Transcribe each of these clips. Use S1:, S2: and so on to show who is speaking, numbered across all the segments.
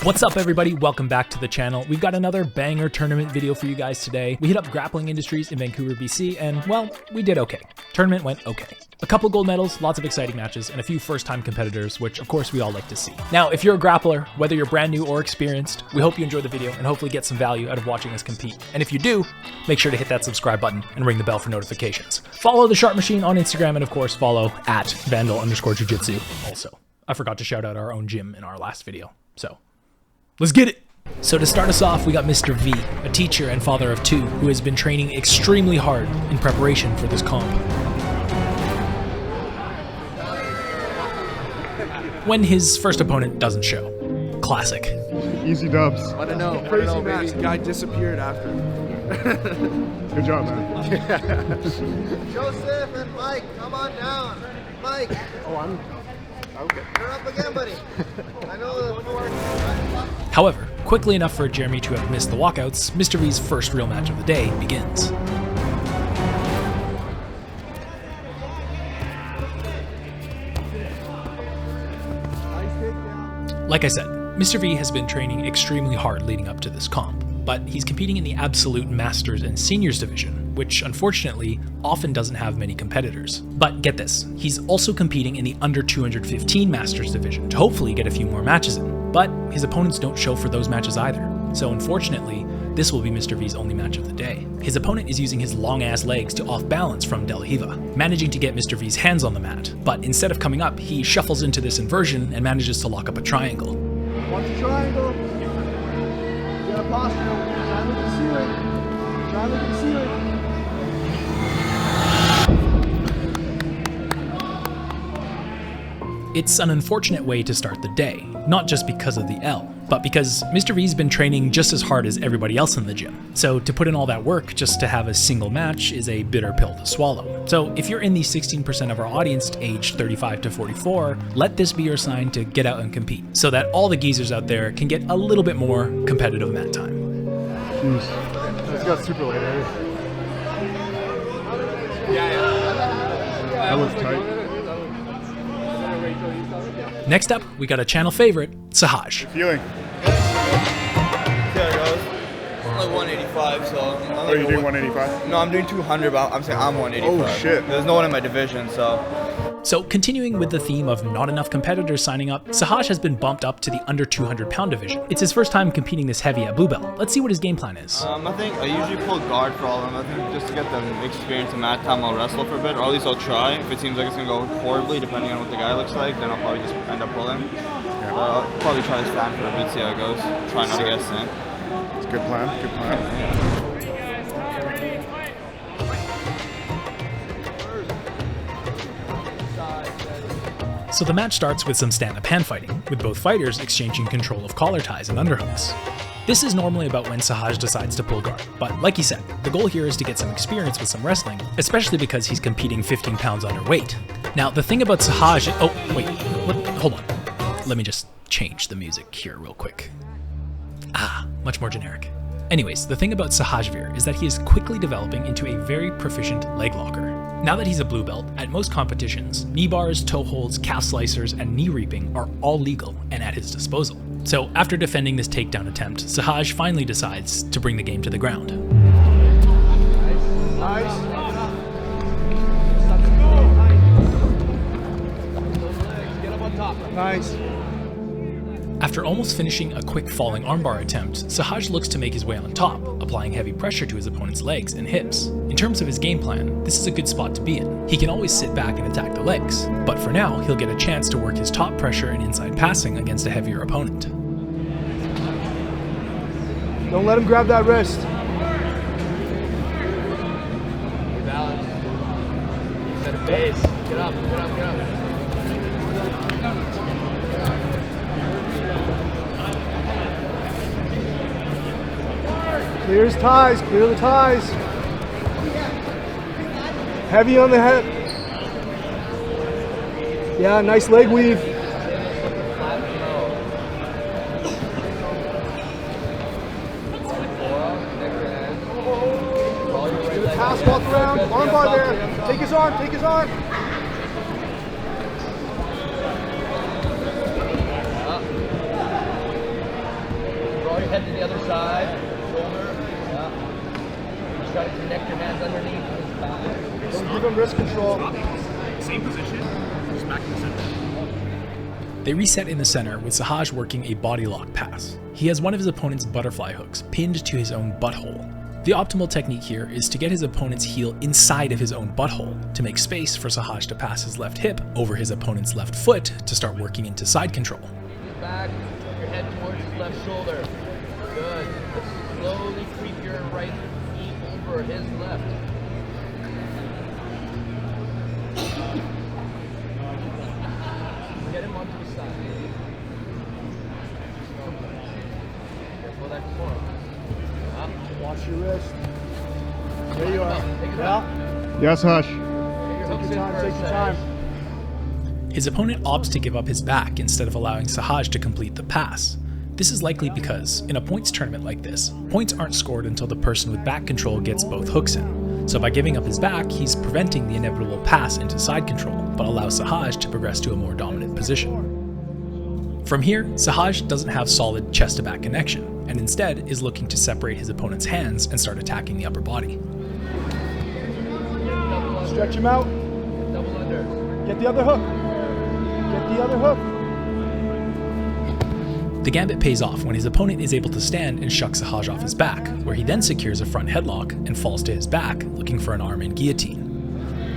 S1: What's up everybody, welcome back to the channel. We've got another banger tournament video for you guys today. We hit up Grappling Industries in Vancouver BC and, well, we did okay. Tournament went okay. A couple gold medals, lots of exciting matches, and a few first-time competitors, which of course we all like to see. Now, if you're a grappler, whether you're brand new or experienced, we hope you enjoy the video and hopefully get some value out of watching us compete. And if you do, make sure to hit that subscribe button and ring the bell for notifications. Follow the Sharp Machine on Instagram and of course follow at Vandal Jiu Jitsu also. I forgot to shout out our own gym in our last video, so let's get it! So to start us off, we got Mr. V, a teacher and father of two, who has been training extremely hard in preparation for this comp. When his first opponent doesn't show. Classic.
S2: Easy dubs.
S3: I don't know. Crazy match. Guy disappeared after.
S2: Good job, man.
S4: Joseph and Mike, come on down. Mike.
S2: Oh, I'm okay.
S4: You're up again, buddy. I know the
S1: However, quickly enough for Jeremy to have missed the walkouts, Mr. V's first real match of the day begins. Like I said, Mr. V has been training extremely hard leading up to this comp, but he's competing in the absolute Masters and Seniors division, which unfortunately often doesn't have many competitors. But get this, he's also competing in the under 215 Masters division to hopefully get a few more matches in, but his opponents don't show for those matches either. So unfortunately, this will be Mr. V's only match of the day. His opponent is using his long-ass legs to off-balance from Del Hiva, managing to get Mr. V's hands on the mat, but instead of coming up, he shuffles into this inversion and manages to lock up a triangle.
S3: Watch the triangle. Get a posture. Try to look at the ceiling. Try to look at the ceiling.
S1: It's an unfortunate way to start the day, not just because of the L, but because Mr. V's been training just as hard as everybody else in the gym. So to put in all that work just to have a single match is a bitter pill to swallow. So if you're in the 16% of our audience aged 35 to 44, let this be your sign to get out and compete, so that all the geezers out there can get a little bit more competitive mat time.
S2: Jeez. It's got super late, eh? That was tight.
S1: Next up, we got a channel favorite, Sehaj.
S2: Feeling?
S5: Yeah, guys. I'm like 185, so.
S2: Oh, you're doing 185?
S5: No, I'm doing 200, but I'm saying I'm 185.
S2: Oh, shit.
S5: There's no one in my division, so.
S1: So continuing with the theme of not enough competitors signing up, Sehaj has been bumped up to the under 200 pound division. It's his first time competing this heavy at blue belt. Let's see what his game plan is.
S5: I think I usually pull guard for all of them. I think just to get them experience in mat time, I'll wrestle for a bit, or at least I'll try. If it seems like it's going to go horribly, depending on what the guy looks like, then I'll probably just end up pulling. I'll probably try to stand for a bit, see how it goes. Try not to get sent.
S2: It's a good plan, good plan.
S1: So the match starts with some stand-up hand fighting, with both fighters exchanging control of collar ties and underhooks. This is normally about when Sehaj decides to pull guard, but like he said, the goal here is to get some experience with some wrestling, especially because he's competing 15 pounds underweight. Now the thing about Sehaj, oh wait, hold on, let me just change the music here real quick. Much more generic. Anyways, the thing about Sehajvir is that he is quickly developing into a very proficient leg locker. Now that he's a blue belt, at most competitions, knee bars, toe holds, calf slicers, and knee reaping are all legal and at his disposal. So after defending this takedown attempt, Sehaj finally decides to bring the game to the ground.
S3: Nice. Get up on top. Nice.
S1: After almost finishing a quick falling armbar attempt, Sehaj looks to make his way on top, applying heavy pressure to his opponent's legs and hips. In terms of his game plan, this is a good spot to be in. He can always sit back and attack the legs, but for now, he'll get a chance to work his top pressure and inside passing against a heavier opponent.
S3: Don't let him grab that wrist.
S6: Balance. Set a base. Get up, get up, get up.
S3: Clear his ties, clear the ties. Heavy on the head. Yeah, nice leg weave. Pass, walk around, armbar there. Take his arm, take his arm.
S6: head to the other side, shoulder. Yeah. Just try to connect your hands underneath his back.
S3: Don't give him wrist control.
S1: Same position, just back in the center. They reset in the center with Sehaj working a body lock pass. He has one of his opponent's butterfly hooks pinned to his own butthole. The optimal technique here is to get his opponent's heel inside of his own butthole to make space for Sehaj to pass his left hip over his opponent's left foot to start working into side control.
S6: Back, your head towards his left shoulder. Good. Slowly creep your right knee over his left. Get him onto his side. Careful that core.
S3: Watch your wrist. There you are.
S6: Take it
S3: Yeah.
S2: Yes, Hush.
S6: Take your hooks
S3: Take
S6: in
S3: your time,
S6: first,
S3: take your time.
S1: His opponent opts to give up his back instead of allowing Sehaj to complete the pass. This is likely because, in a points tournament like this, points aren't scored until the person with back control gets both hooks in. So by giving up his back, he's preventing the inevitable pass into side control, but allows Sehaj to progress to a more dominant position. From here, Sehaj doesn't have solid chest-to-back connection, and instead is looking to separate his opponent's hands and start attacking the upper body.
S3: Stretch him out.
S6: Double under.
S3: Get the other hook. Get the other hook.
S1: The gambit pays off when his opponent is able to stand and shuck Sehaj off his back, where he then secures a front headlock and falls to his back, looking for an arm in guillotine.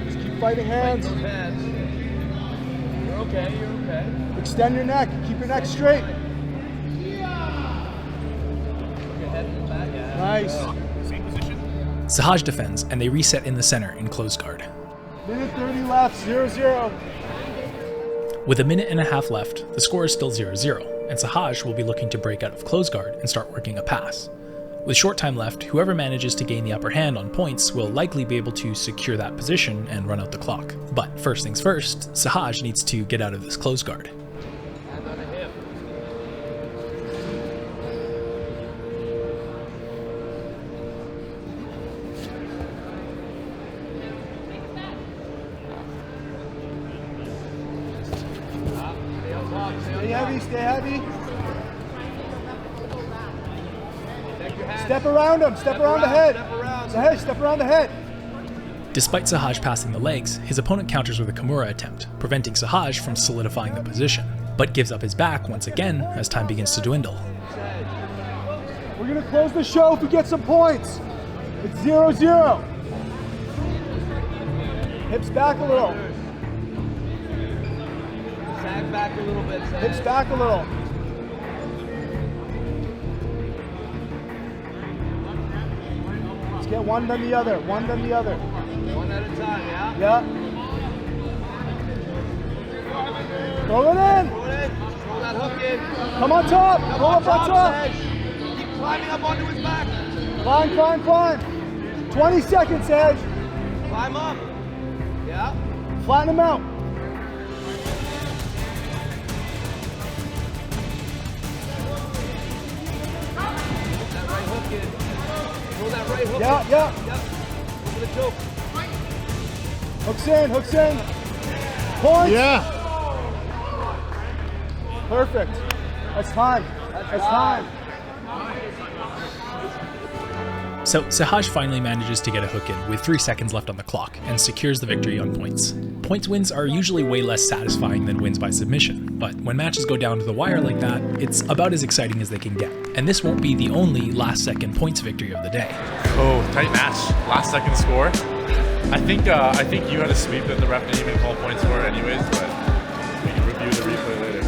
S3: Just keep fighting hands.
S6: Those hands. You're okay, you're okay.
S3: Extend your neck. Keep your neck straight.
S6: Your head in the back. Yeah.
S3: Nice.
S1: Sehaj defends, and they reset in the center in close guard.
S3: Minute 30 left. 0-0.
S1: With a minute and a half left, the score is still 0-0, and Sehaj will be looking to break out of close guard and start working a pass. With short time left, whoever manages to gain the upper hand on points will likely be able to secure that position and run out the clock. But first things first, Sehaj needs to get out of this close guard.
S6: Hand on the hip. Stay on top, stay on
S3: Stay
S6: top.
S3: heavy. Stay heavy.
S6: Take your hand.
S3: Step around him. Step around the head.
S6: Step around.
S3: Sehaj, step around the head.
S1: Despite Sehaj passing the legs, his opponent counters with a Kimura attempt, preventing Sehaj from solidifying the position, but gives up his back once again as time begins to dwindle.
S3: We're going to close the show if we get some points. It's 0-0. Hips back a little.
S6: Sag back a little bit. Sag.
S3: Hips back a little. Let's get one, then the other. One, then the other.
S6: One at a time, yeah?
S3: Yeah. Throw it in.
S6: Throw it in. Throw that hook in.
S3: Come on top.
S6: Come
S3: Roll up on top.
S6: Sag. Keep climbing up onto his back.
S3: Climb, climb, climb. 20 seconds, Edge.
S6: Climb up. Yeah.
S3: Flatten him out.
S6: Put that right hook in. Throw that right hook
S3: Yeah,
S6: in.
S3: yeah.
S6: Yep. Over the choke.
S3: Hooks in, hooks in. Points.
S2: Yeah.
S3: Perfect. That's time. That's time.
S1: So Sehaj finally manages to get a hook in with 3 seconds left on the clock and secures the victory on points. Points wins are usually way less satisfying than wins by submission, but when matches go down to the wire like that, it's about as exciting as they can get. And this won't be the only last second points victory of the day.
S7: Oh, tight match. Last second score. I think you had a sweep that the ref didn't even call points for anyways, but we can review the replay later.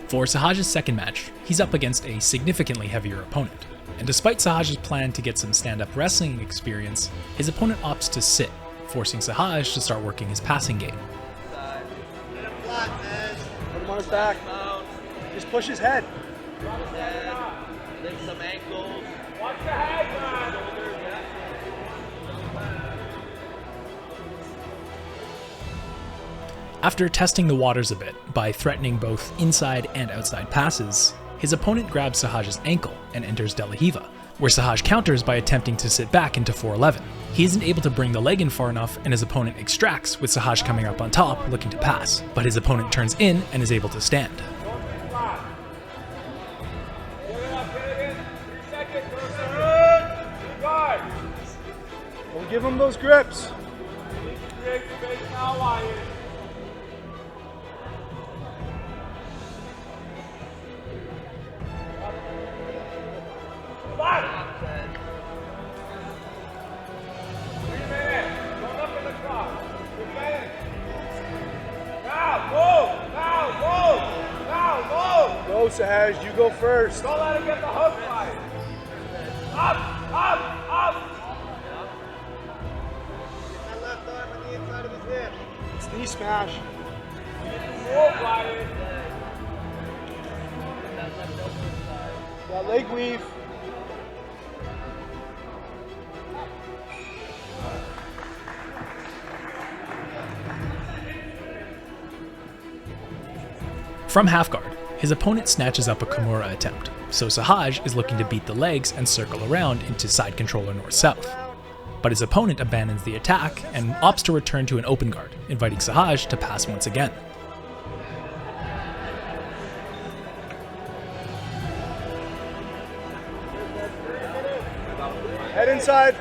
S1: For Sehaj's second match, he's up against a significantly heavier opponent. And despite Sehaj's plan to get some stand-up wrestling experience, his opponent opts to sit, forcing Sehaj to start working his passing game.
S3: Put him on his back. Just push his head.
S6: Lift some ankles.
S1: After testing the waters a bit by threatening both inside and outside passes, his opponent grabs Sehaj's ankle and enters De La Riva, where Sehaj counters by attempting to sit back into 411. He isn't able to bring the leg in far enough, and his opponent extracts with Sehaj coming up on top looking to pass, but his opponent turns in and is able to stand.
S3: We'll give him those grips. Go, Sehaj, you go first.
S8: Don't let him get the hook right. Up, up, up.
S4: Get that left arm on the inside of his hip.
S3: It's knee smash.
S8: Move, Ryan.
S3: Got leg weave.
S1: From half guard, his opponent snatches up a Kimura attempt, so Sehaj is looking to beat the legs and circle around into side controller north-south. But his opponent abandons the attack and opts to return to an open guard, inviting Sehaj to pass once again.
S3: Head inside.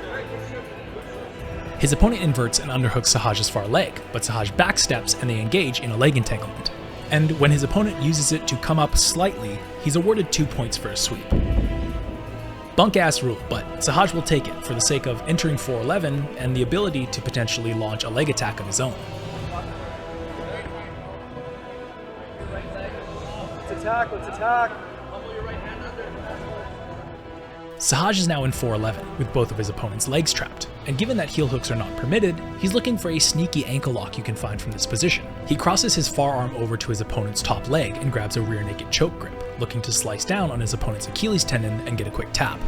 S1: His opponent inverts and underhooks Sehaj's far leg, but Sehaj backsteps and they engage in a leg entanglement. And when his opponent uses it to come up slightly, he's awarded 2 points for a sweep. Bunk-ass rule, but Sehaj will take it for the sake of entering 411 and the ability to potentially launch a leg attack of his own.
S3: Let's attack, let's attack.
S1: Sehaj is now in 411 with both of his opponent's legs trapped, and given that heel hooks are not permitted, he's looking for a sneaky ankle lock you can find from this position. He crosses his forearm over to his opponent's top leg and grabs a rear naked choke grip, looking to slice down on his opponent's Achilles tendon and get a quick tap.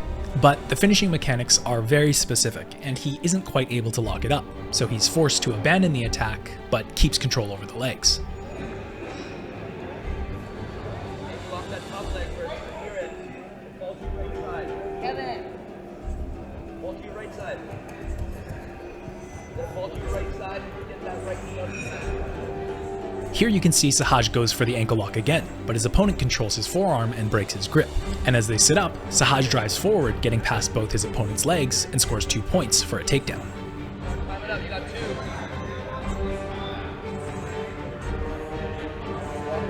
S1: But the finishing mechanics are very specific, and he isn't quite able to lock it up, so he's forced to abandon the attack, but keeps control over the legs. Here you can see Sehaj goes for the ankle lock again, but his opponent controls his forearm and breaks his grip. And as they sit up, Sehaj drives forward, getting past both his opponent's legs and scores 2 points for a takedown.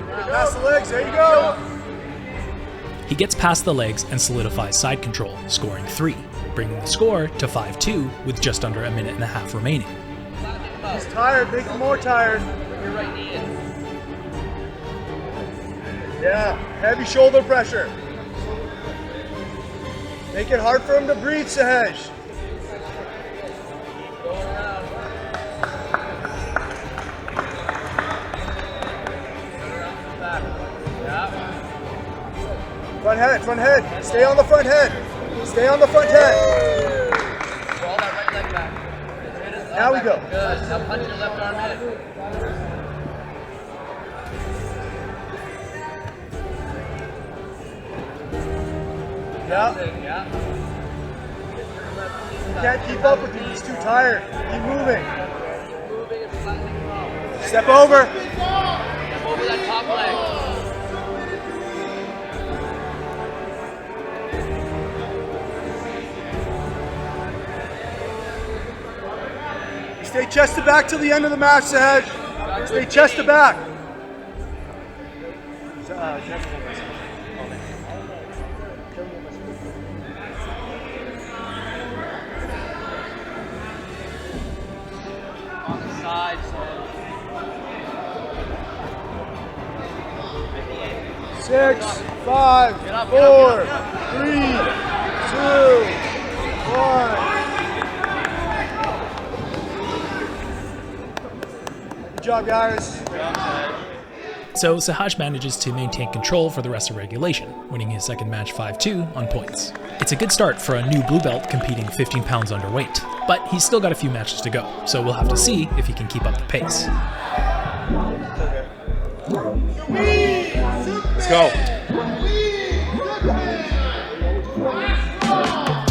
S3: Pass the legs, there you go.
S1: He gets past the legs and solidifies side control, scoring 3, bringing the score to 5-2 with just under a minute and a half remaining.
S3: He's tired, make him more tired.
S6: Your right knee in.
S3: Yeah, heavy shoulder pressure. Make it hard for him to breathe, Sehaj.
S6: Going around. Back. Yeah.
S3: Front head. Stay on the front head. Stay on the front head.
S6: Roll that right leg back.
S3: Now we go.
S6: Good. Now punch your left arm in.
S3: Yeah. Can't keep up with him. He's too tired. Keep moving. Step over.
S6: Step over that top leg.
S3: Stay chest to back till the end of the match, Sehaj. Stay chest to back.
S6: On the side, so.
S3: 6, 5, 4, 3, 2, 1. Good job, guys.
S1: So Sehaj manages to maintain control for the rest of regulation, winning his second match 5-2 on points. It's a good start for a new blue belt competing 15 pounds underweight, but he's still got a few matches to go, so we'll have to see if he can keep up the pace.
S2: Let's go.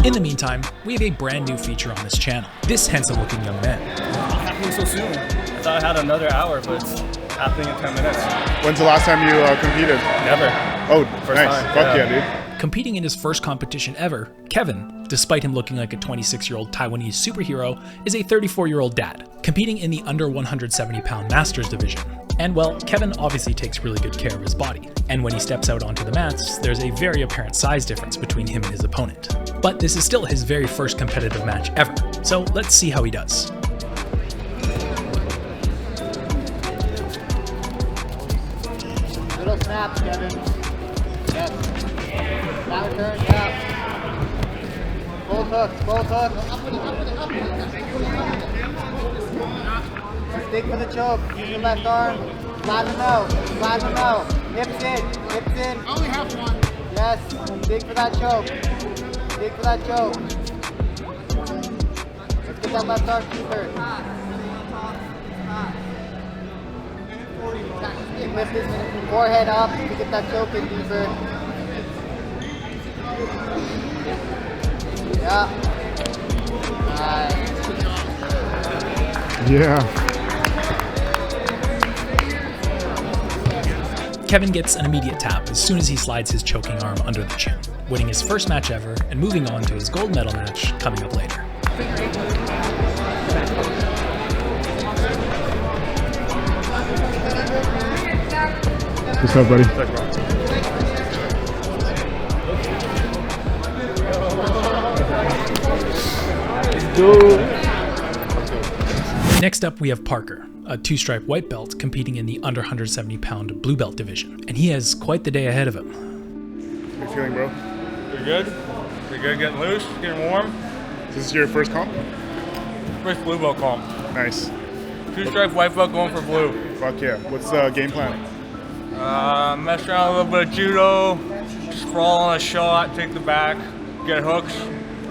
S1: In the meantime, we have a brand new feature on this channel. This handsome-looking young man.
S9: Happening so soon. I thought I had another hour, but it's happening in 10 minutes.
S2: When's the last time you competed?
S9: Never.
S2: Oh,
S9: First
S2: nice.
S9: time.
S2: Fuck yeah, dude.
S1: Competing in his first competition ever, Kevin, despite him looking like a 26-year-old Taiwanese superhero, is a 34-year-old dad, competing in the under 170-pound Masters division. And well, Kevin obviously takes really good care of his body, and when he steps out onto the mats, there's a very apparent size difference between him and his opponent. But this is still his very first competitive match ever, so let's see how he does.
S3: Little snaps, Kevin. Yes. Down turn, tap. Both hooks, both hooks. Stick for the choke. Use your left arm. Flatten them out. Flatten them out. Hips in. Hips in. I only have one. Yes. Dig for that choke. Dig for that choke. Let's get that left arm deeper. Lift his forehead up to get that choke in deeper. Yeah. Nice.
S2: Yeah.
S1: Kevin gets an immediate tap as soon as he slides his choking arm under the chin, winning his first match ever and moving on to his gold medal match coming up later.
S2: What's up, buddy?
S1: Next up, we have Parker, a two-stripe white belt competing in the under 170-pound blue belt division, and he has quite the day ahead of him.
S2: How you feeling, bro?
S9: Pretty good. Pretty good. Getting loose, getting warm.
S2: Is this your first comp?
S9: First blue belt comp.
S2: Nice.
S9: Two-stripe white belt going for blue.
S2: Fuck yeah. What's the game plan?
S9: Mess around a little bit of judo, sprawl on a shot, take the back, get hooks,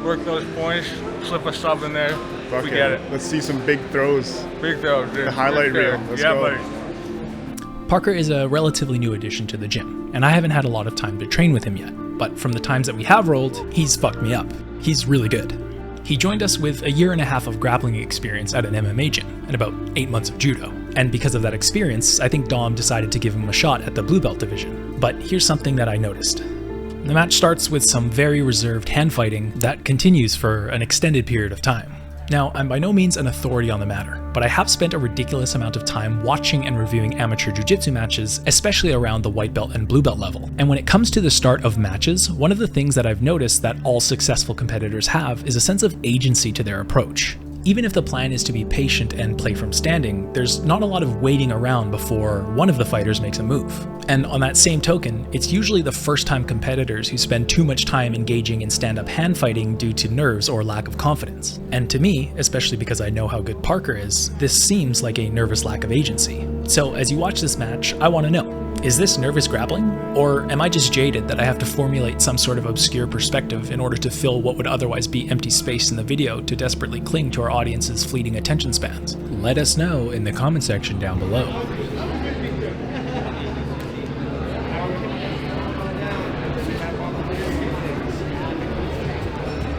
S9: work those points, slip a sub in there.
S2: Fuck
S9: we
S2: yeah.
S9: get it.
S2: Let's see some big throws.
S9: Big throws, dude.
S2: The highlight
S9: Big
S2: reel.
S9: throw.
S2: Let's
S9: yeah,
S2: go.
S9: buddy.
S1: Parker is a relatively new addition to the gym, and I haven't had a lot of time to train with him yet, but from the times that we have rolled, he's fucked me up. He's really good. He joined us with a year and a half of grappling experience at an MMA gym and about 8 months of judo. And because of that experience, I think Dom decided to give him a shot at the blue belt division. But here's something that I noticed. The match starts with some very reserved hand fighting that continues for an extended period of time. Now, I'm by no means an authority on the matter, but I have spent a ridiculous amount of time watching and reviewing amateur jiu-jitsu matches, especially around the white belt and blue belt level. And when it comes to the start of matches, one of the things that I've noticed that all successful competitors have is a sense of agency to their approach. Even if the plan is to be patient and play from standing, there's not a lot of waiting around before one of the fighters makes a move. And on that same token, it's usually the first-time competitors who spend too much time engaging in stand-up hand fighting due to nerves or lack of confidence. And to me, especially because I know how good Parker is, this seems like a nervous lack of agency. So as you watch this match, I want to know, is this nervous grappling? Or am I just jaded that I have to formulate some sort of obscure perspective in order to fill what would otherwise be empty space in the video to desperately cling to our audience's fleeting attention spans? Let us know in the comment section down below.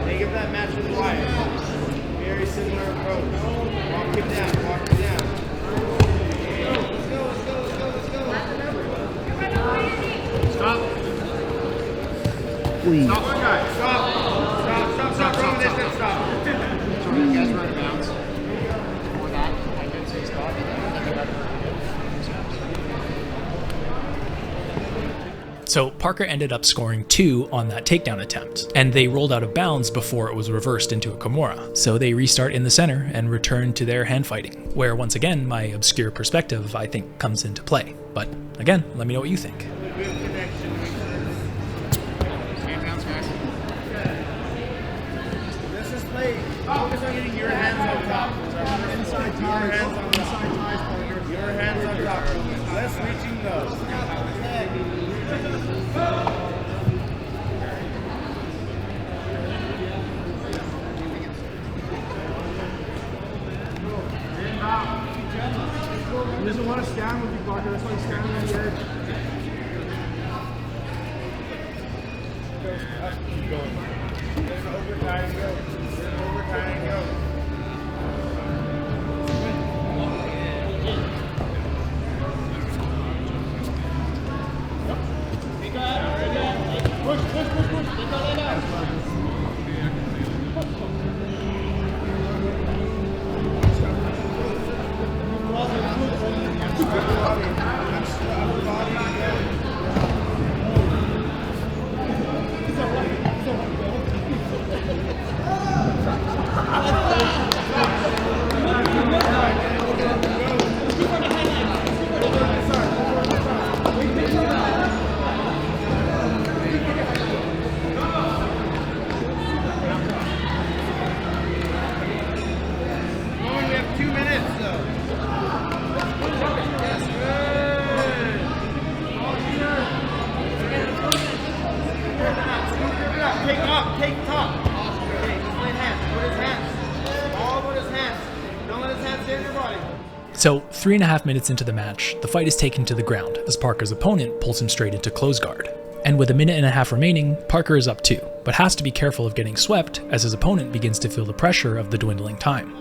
S3: Think of that match with Wyatt. Very similar approach. Walk it down, walk it down. Stop. Stop one guy. Stop. Stop. Wrong distance. Stop. Sorry, you guys were out of bounds. Before that, I did say stop.
S1: So Parker ended up scoring 2 on that takedown attempt, and they rolled out of bounds before it was reversed into a Kimura. So they restart in the center and return to their hand fighting, where once again my obscure perspective I think comes into play. But again, let me know what you think.
S3: This is play. Focus on getting your hands on top. Inside ties. Your hands on top. Your hands on top. Less reaching those. He doesn't want to stand with you, Parker. That's why he's standing on the edge. Keep going.
S1: So 3.5 minutes into the match, the fight is taken to the ground as Parker's opponent pulls him straight into close guard. And with 1.5 minutes remaining, Parker is up 2, but has to be careful of getting swept as his opponent begins to feel the pressure of the dwindling time.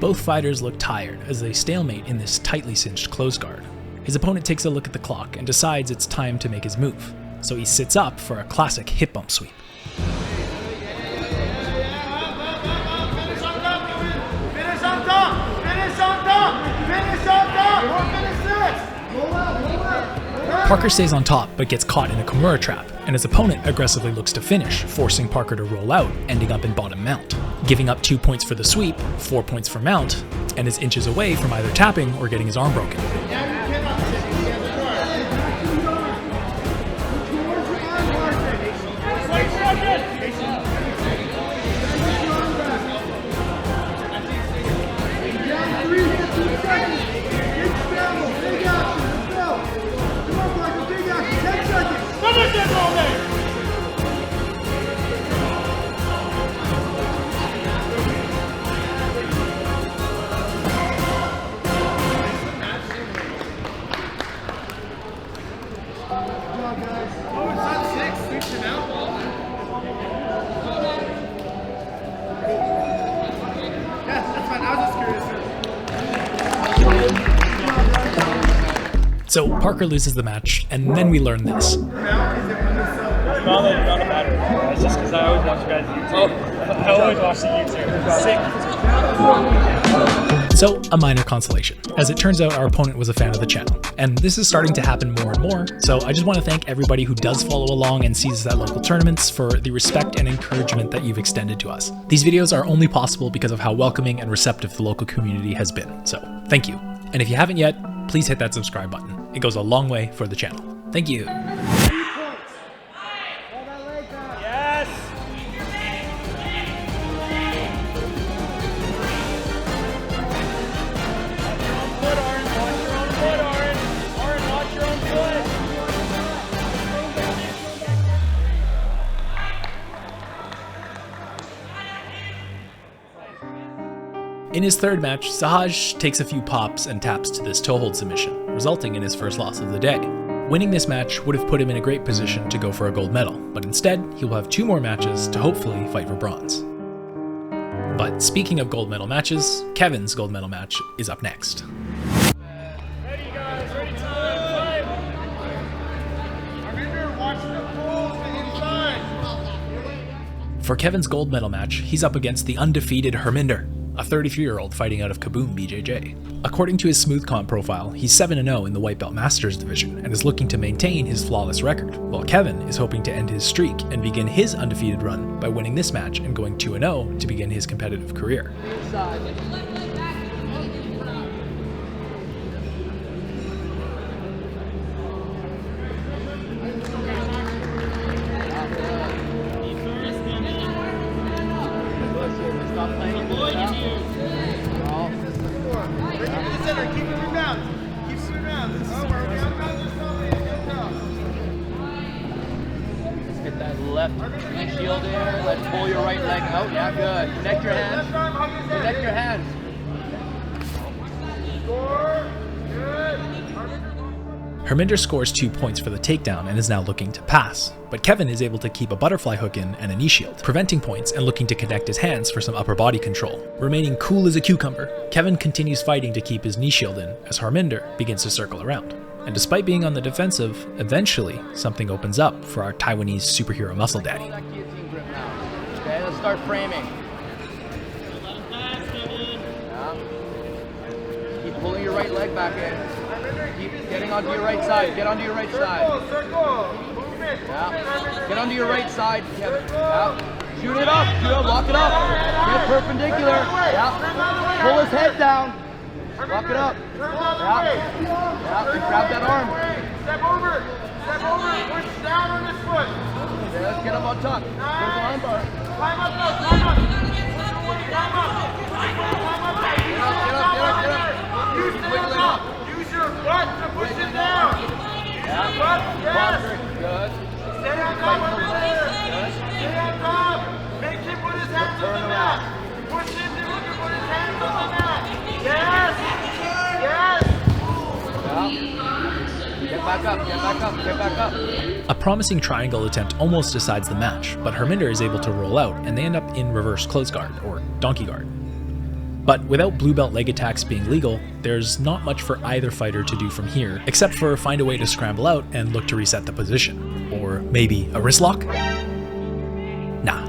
S1: Both fighters look tired as they stalemate in this tightly cinched close guard. His opponent takes a look at the clock and decides it's time to make his move, so he sits up for a classic hip bump sweep. Parker stays on top but gets caught in a Kimura trap, and his opponent aggressively looks to finish, forcing Parker to roll out, ending up in bottom mount, giving up 2 points for the sweep, 4 points for mount, and is inches away from either tapping or getting his arm broken. So Parker loses the match, and then we learn this.
S10: It's just because I always watch you guys YouTube. I always watch the YouTube.
S1: So, a minor consolation, as it turns out our opponent was a fan of the channel, and this is starting to happen more and more, so I just want to thank everybody who does follow along and sees us at local tournaments for the respect and encouragement that you've extended to us. These videos are only possible because of how welcoming and receptive the local community has been, so thank you. And if you haven't yet, please hit that subscribe button. It goes a long way for the channel. Thank you.
S10: Yes! Watch your own foot, Ahren. Ahren, watch your own foot.
S1: In his third match, Sehaj takes a few pops and taps to this toe hold submission, resulting in his first loss of the day. Winning this match would have put him in a great position to go for a gold medal, but instead, he will have 2 more matches to hopefully fight for bronze. But speaking of gold medal matches, Kevin's gold medal match is up next.
S10: Ready, guys, ready, time,
S4: Herminder, watch the pulls to the inside.
S1: For Kevin's gold medal match, he's up against the undefeated Herminder, a 33-year-old fighting out of Kaboom BJJ. According to his smooth comp profile, he's 7-0 in the White Belt Masters division and is looking to maintain his flawless record, while Kevin is hoping to end his streak and begin his undefeated run by winning this match and going 2-0 to begin his competitive career.
S6: left knee shield in. Let's pull your right leg out. Yeah, good. Connect your hands. Connect your hands.
S1: Herminder scores 2 points for the takedown and is now looking to pass, but Kevin is able to keep a butterfly hook in and a knee shield, preventing points and looking to connect his hands for some upper body control. Remaining cool as a cucumber, Kevin continues fighting to keep his knee shield in as Herminder begins to circle around. And despite being on the defensive, eventually something opens up for our Taiwanese superhero muscle daddy.
S6: Okay, let's start framing. Yeah. Keep pulling your right leg back in. Keep getting onto your right side. Get onto your right side. Yeah. Get onto your right side, Kevin. Yeah. Shoot it up. Shoot up. Lock it up. Get perpendicular. Yeah. Pull his head down. Lock it up. Yeah. Yeah. Grab that arm.
S8: Step over. Step over. Push down on his foot.
S6: Okay, let's get him on top. There's the arm bar.
S8: Climb up, though. Climb up. Climb up.
S6: Get up. Get up. Get up. Get up.
S8: Use your butt to push it down.
S6: Yeah.
S8: Butt, yes.
S6: Good.
S8: Stay on top of his head. Stay on top. Make him put his hands on the mat. Push him to look and put his hands on the mat. Yes. Yes.
S6: Get back up. Get back up. Get back up.
S1: A promising triangle attempt almost decides the match, but Herminder is able to roll out and they end up in reverse close guard, or donkey guard. But without blue belt leg attacks being legal, there's not much for either fighter to do from here, except for find a way to scramble out and look to reset the position. Or maybe a wrist lock? Nah.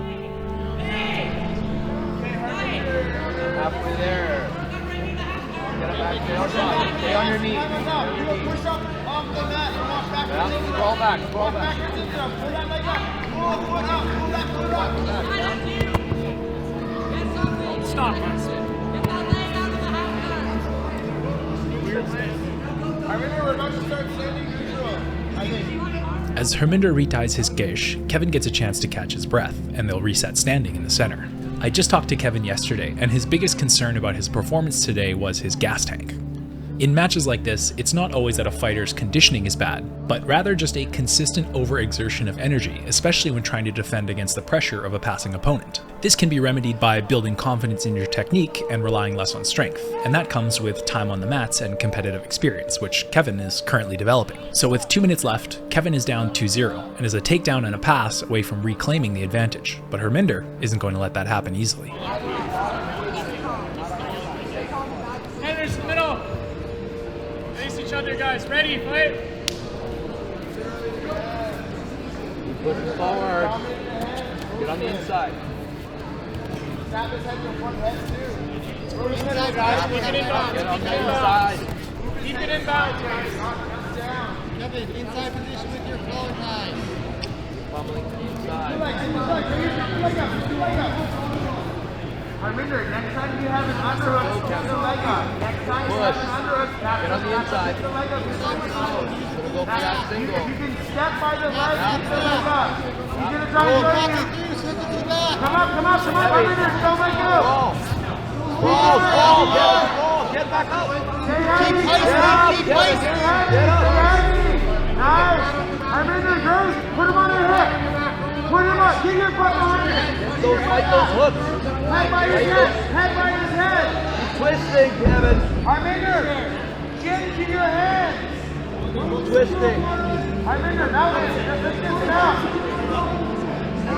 S6: Halfway there. Get it back. Stay on top. Stay on your knees.
S8: Push up off the mat and walk back.
S6: Yeah. Crawl back. Crawl back.
S8: Pull that leg up. Pull the foot up. Pull that foot up.
S10: Stop.
S8: We're about to start standing neutral, I think.
S1: As Herminder reties his gesh, Kevin gets a chance to catch his breath, and they'll reset standing in the center. I just talked to Kevin yesterday, and his biggest concern about his performance today was his gas tank. In matches like this, it's not always that a fighter's conditioning is bad, but rather just a consistent overexertion of energy, especially when trying to defend against the pressure of a passing opponent. This can be remedied by building confidence in your technique and relying less on strength, and that comes with time on the mats and competitive experience, which Kevin is currently developing. So with 2 minutes left, Kevin is down 2-0, and is a takedown and a pass away from reclaiming the advantage, but Herminder isn't going to let that happen easily.
S10: Headers in the middle. Face each other, guys. Ready, fight.
S6: Push it forward. Get on the inside.
S8: Snap his head to front head too.
S10: Inside, guys. Keep it inbound.
S6: Get on the inside.
S10: Keep it inbound, guys.
S3: Kevin, inside position with your collar tie.
S6: Pummeling to the inside.
S8: Remember, next time you have an underhook, put the leg up. Next time you have an underhook,
S6: Get on the inside.
S8: put the leg up.
S6: Gonna go for that single.
S8: If you can step by the leg, keep the leg up. He's gonna try to throw you. Come up, Remender, don't let go.
S6: Ball, get back up.
S8: Stay heavy.
S6: Keep placing.
S8: Nice. Remender, Grace, put him on your hip. Put him up. Get your butt behind him.
S6: Fight those hooks.
S8: Head by his head. Head by his head.
S6: Twisting, Kevin.
S8: Remender, get into your hands.
S6: Twisting.
S8: Remender, now lift this out. Lift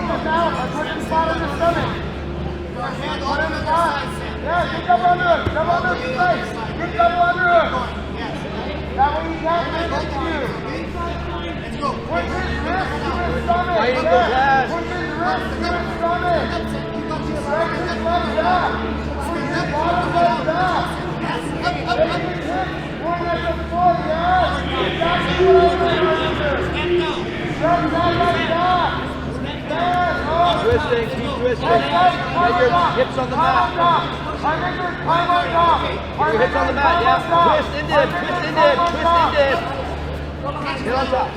S8: this out. Put the spot on the stomach. Put in the spot. Yeah, get double underhook. Double underhook straight. Get double underhook. That way you can't make it to you. Put his wrist to his stomach.
S6: Fighting those hands.
S8: Put his wrist to his stomach. Stretch his legs back. Push his bottom leg back. Take his hips. Point at the floor, yes. Exactly what I was doing. Stretch that leg back. Yes, oh.
S6: Twisting, keep twisting.
S8: Get
S6: your hips on the mat.
S8: Remender, climb on top.
S6: Get your hips on the mat, yeah. Twist into it, twist into it, twist into it. Get on top.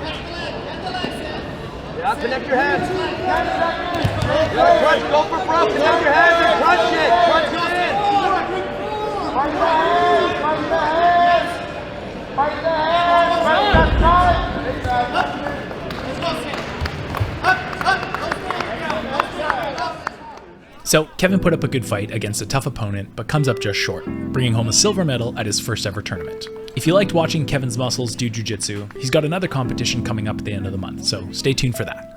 S6: Yeah, connect your hands.
S8: 10 seconds.
S6: Yeah, crunch, go for broke. Connect your hands and crunch it. Crunch it in.
S8: Fight the hands. Fight the hands. Fight the hands. Fight that side.
S1: So Kevin put up a good fight against a tough opponent, but comes up just short, bringing home a silver medal at his first ever tournament. If you liked watching Kevin's muscles do jiu-jitsu, he's got another competition coming up at the end of the month, so stay tuned for that.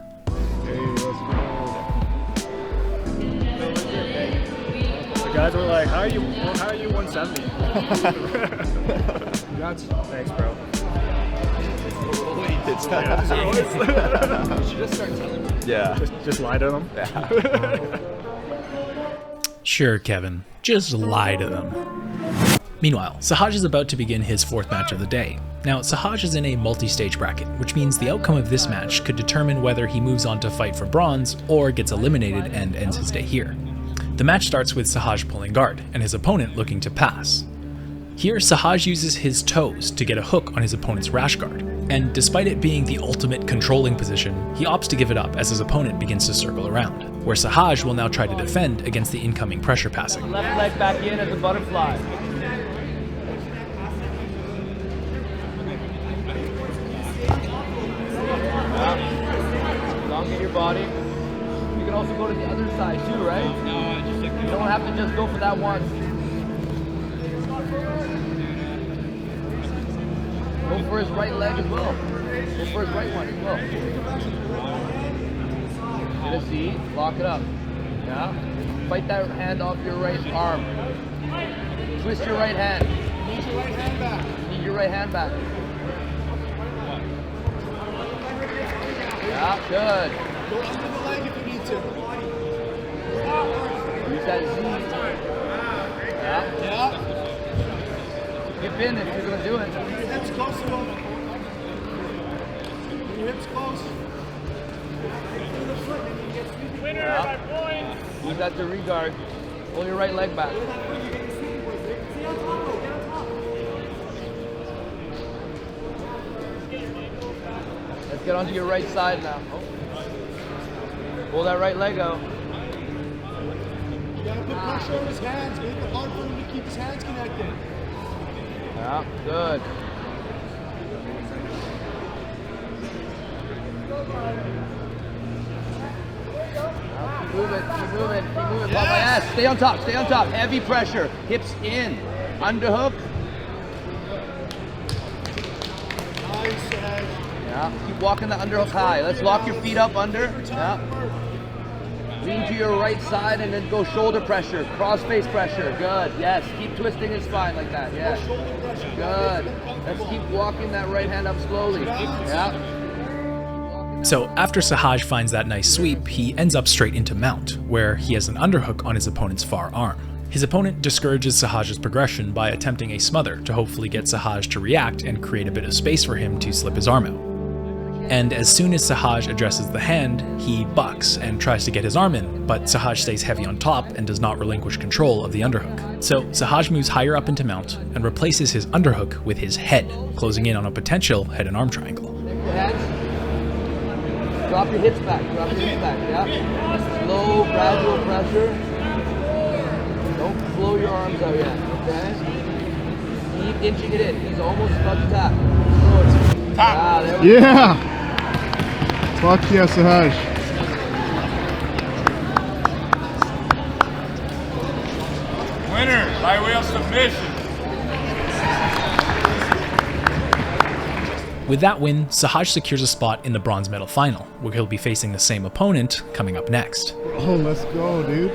S11: The guys were like, how are you 170? Congrats. Thanks, bro. You should just start telling them. Yeah. Just lie to them? Yeah.
S1: Sure, Kevin. Just lie to them. Meanwhile, Sehaj is about to begin his fourth match of the day. Now, Sehaj is in a multi-stage bracket, which means the outcome of this match could determine whether he moves on to fight for bronze or gets eliminated and ends his day here. The match starts with Sehaj pulling guard, and his opponent looking to pass. Here, Sehaj uses his toes to get a hook on his opponent's rash guard, and despite it being the ultimate controlling position, he opts to give it up as his opponent begins to circle around, where Sehaj will now try to defend against the incoming pressure passing.
S6: Left leg back in as a butterfly. Elongate your body. You can also go to the other side too, right? You don't have to just go for that one. Go for his right leg as well. Go for his right one as well. Get a C, lock it up. Yeah. Fight that hand off your right arm. Twist your right hand. Need your right hand back. Need your right hand back. Yeah, good.
S8: Go under the leg if you need to.
S6: Use that Z. Yeah.
S8: Yeah.
S6: Skip in if you're gonna do it.
S8: Your hips close to him. Your hips close.
S10: Winner by points.
S6: Use that to regard. Pull your right leg back. Let's get onto your right side now. Oh. Pull that right leg out.
S8: You gotta put pressure on his hands. Make it hard for him to keep his hands connected.
S6: Yeah, good. Keep moving, keep moving, keep moving. Pop my ass. Stay on top, stay on top. Heavy pressure. Hips in. Underhook.
S8: Nice, Sehaj.
S6: Yeah, keep walking the underhook high. Let's lock your feet up under. Yeah. Lean to your right side and then go shoulder pressure, cross face pressure. Good, yes. Keep twisting his spine like that, yeah. Good. Let's keep walking that right hand up slowly. Yeah.
S1: So after Sehaj finds that nice sweep, he ends up straight into mount, where he has an underhook on his opponent's far arm. His opponent discourages Sehaj's progression by attempting a smother to hopefully get Sehaj to react and create a bit of space for him to slip his arm out. And as soon as Sehaj addresses the hand, he bucks and tries to get his arm in, but Sehaj stays heavy on top and does not relinquish control of the underhook. So Sehaj moves higher up into mount and replaces his underhook with his head, closing in on a potential head and arm triangle.
S6: Drop your hips back, yeah. Slow, gradual pressure. Don't blow your arms out yet, okay? Keep inching it in. He's almost about to tap. Ah, there we go.
S2: Yeah! Fuck yeah, Sehaj.
S9: Winner by way of submission.
S1: With that win, Sehaj secures a spot in the bronze medal final, where he'll be facing the same opponent coming up next.
S2: Oh, let's go, dude.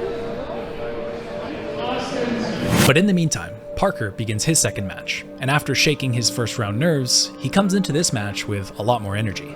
S1: But in the meantime, Parker begins his second match, and after shaking his first round nerves, he comes into this match with a lot more energy.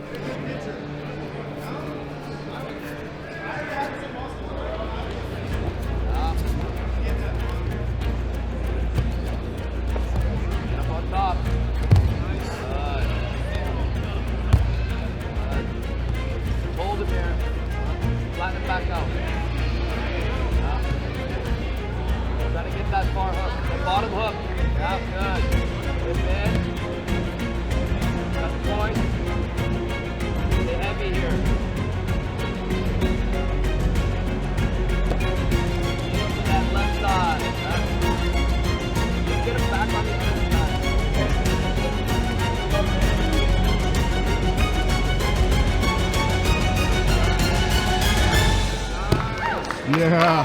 S2: Yeah.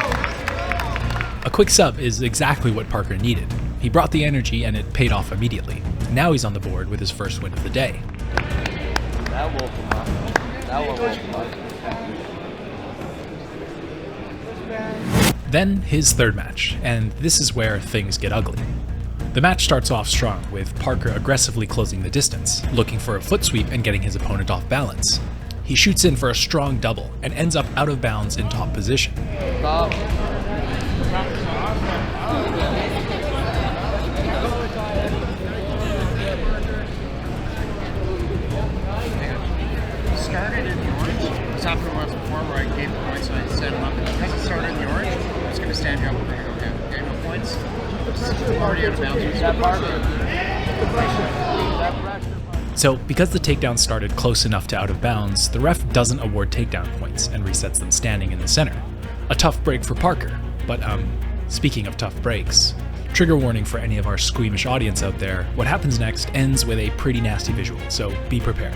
S1: A quick sub is exactly what Parker needed. He brought the energy and it paid off immediately. Now he's on the board with his first win of the day.
S6: That woke him up. That one woke him up.
S1: Then his third match, and this is where things get ugly. The match starts off strong, with Parker aggressively closing the distance, looking for a foot sweep and getting his opponent off balance. He shoots in for a strong double and ends up out of bounds in top position.
S6: Stop.
S10: Started in the orange. This happened once before where I gave points and I set him up. Because it started in the orange, I'm just going to stand you up. We're going to go down. Okay, no points. Already out of bounds.
S1: So, because the takedown started close enough to out of bounds, the ref doesn't award takedown points and resets them standing in the center. A tough break for Parker, but speaking of tough breaks, trigger warning for any of our squeamish audience out there, what happens next ends with a pretty nasty visual, so be prepared.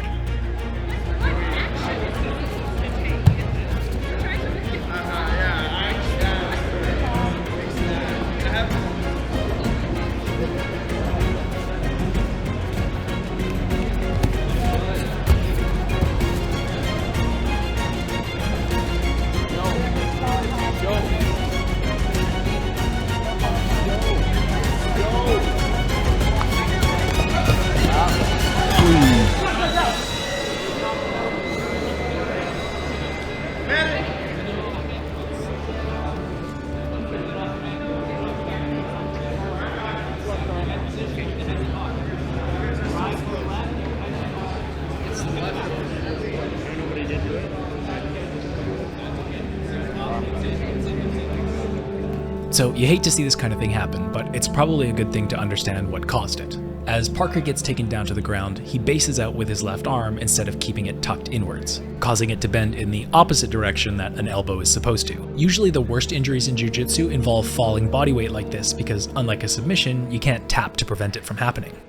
S1: So you hate to see this kind of thing happen, but it's probably a good thing to understand what caused it. As Parker gets taken down to the ground, he bases out with his left arm instead of keeping it tucked inwards, causing it to bend in the opposite direction that an elbow is supposed to. Usually the worst injuries in jiu-jitsu involve falling body weight like this because, unlike a submission, you can't tap to prevent it from happening.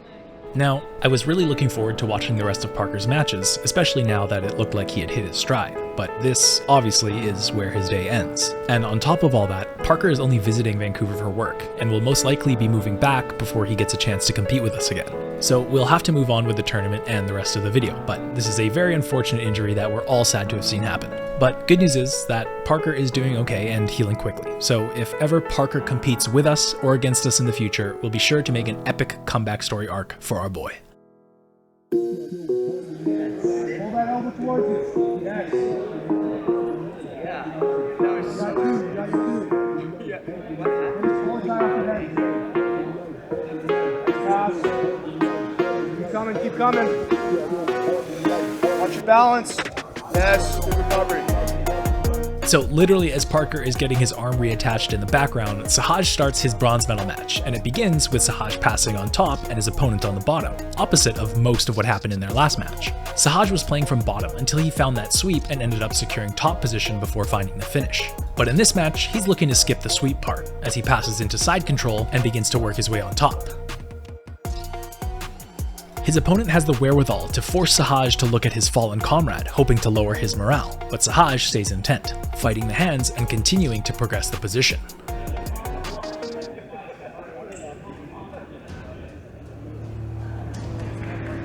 S1: Now, I was really looking forward to watching the rest of Parker's matches, especially now that it looked like he had hit his stride, but this, obviously, is where his day ends. And on top of all that, Parker is only visiting Vancouver for work, and will most likely be moving back before he gets a chance to compete with us again. So we'll have to move on with the tournament and the rest of the video, but this is a very unfortunate injury that we're all sad to have seen happen. But good news is that Parker is doing okay and healing quickly, so if ever Parker competes with us or against us in the future, we'll be sure to make an epic comeback story arc for our boy.
S10: Hold that elbow towards you. Yes. Yeah. That was so good. Yeah. Hold that off your head. Keep coming, keep coming. Watch your balance. Yes, good recovery.
S1: So literally as Parker is getting his arm reattached in the background, Sehaj starts his bronze medal match, and it begins with Sehaj passing on top and his opponent on the bottom, opposite of most of what happened in their last match. Sehaj was playing from bottom until he found that sweep and ended up securing top position before finding the finish. But in this match, he's looking to skip the sweep part, as he passes into side control and begins to work his way on top. His opponent has the wherewithal to force Sehaj to look at his fallen comrade, hoping to lower his morale, but Sehaj stays intent, fighting the hands and continuing to progress the position.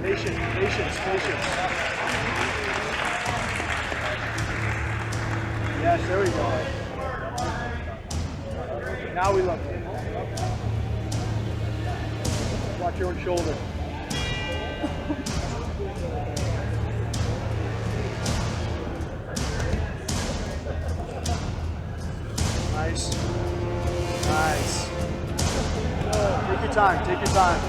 S10: Patience, patience, patience. Yes, there we go. Now we look. Watch your own shoulder. Nice. Nice. Take your time, take your time.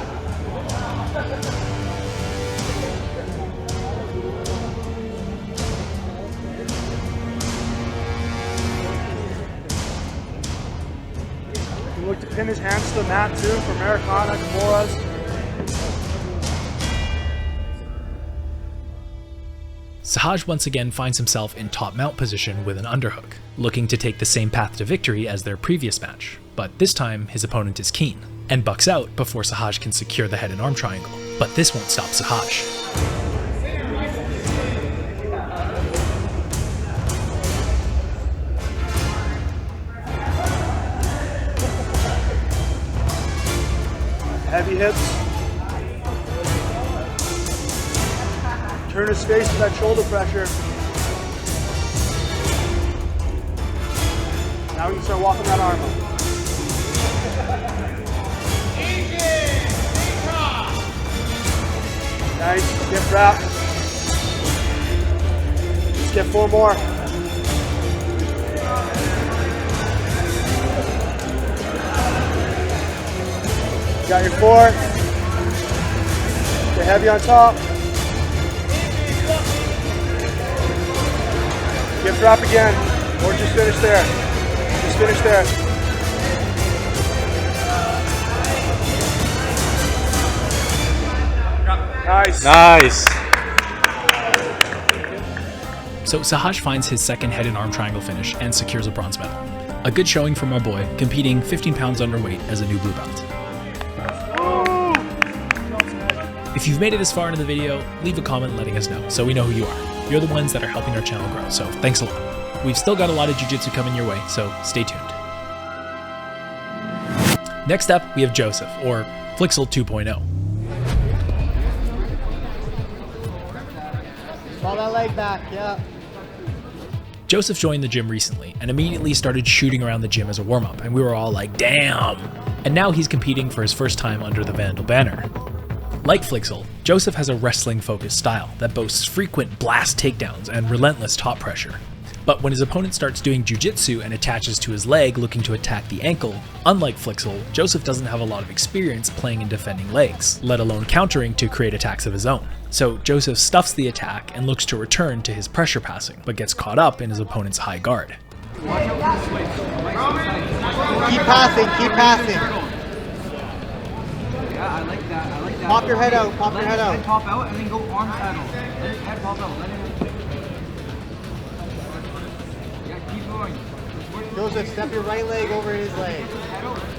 S10: You look to pin his hands to the mat too for Americana, Kimuras.
S1: Sehaj once again finds himself in top mount position with an underhook, looking to take the same path to victory as their previous match, but this time his opponent is keen, and bucks out before Sehaj can secure the head and arm triangle. But this won't stop Sehaj.
S12: Heavy hips. Turn his face with that shoulder pressure. Now we can start walking that arm up. Nice, hip wrap. Let's get 4 more. Got your 4. Get heavy on top. Hip drop again, or just finish there. Just finish there. Nice.
S7: Nice.
S1: So Sehaj finds his second head and arm triangle finish and secures a bronze medal. A good showing from our boy, competing 15 pounds underweight as a new blue belt. If you've made it this far into the video, leave a comment letting us know so we know who you are. You're the ones that are helping our channel grow, so thanks a lot. We've still got a lot of jiu-jitsu coming your way, so stay tuned. Next up, we have Joseph, or Flixel 2.0.
S3: Fall that leg back, yeah.
S1: Joseph joined the gym recently and immediately started shooting around the gym as a warm-up, and we were all like, damn! And now he's competing for his first time under the Vandal banner. Like Flixel, Joseph has a wrestling-focused style that boasts frequent blast takedowns and relentless top pressure. But when his opponent starts doing jiu-jitsu and attaches to his leg looking to attack the ankle, unlike Flixel, Joseph doesn't have a lot of experience playing and defending legs, let alone countering to create attacks of his own. So Joseph stuffs the attack and looks to return to his pressure passing, but gets caught up in his opponent's high guard.
S3: Keep passing, keep passing.
S6: Yeah, I like that. I like that.
S3: Pop your head out, pop your head out.
S6: Let his head pop out and then go arm saddle. Let his head pop out. Let him. Yeah, keep going.
S3: Joseph, step your right leg over his leg.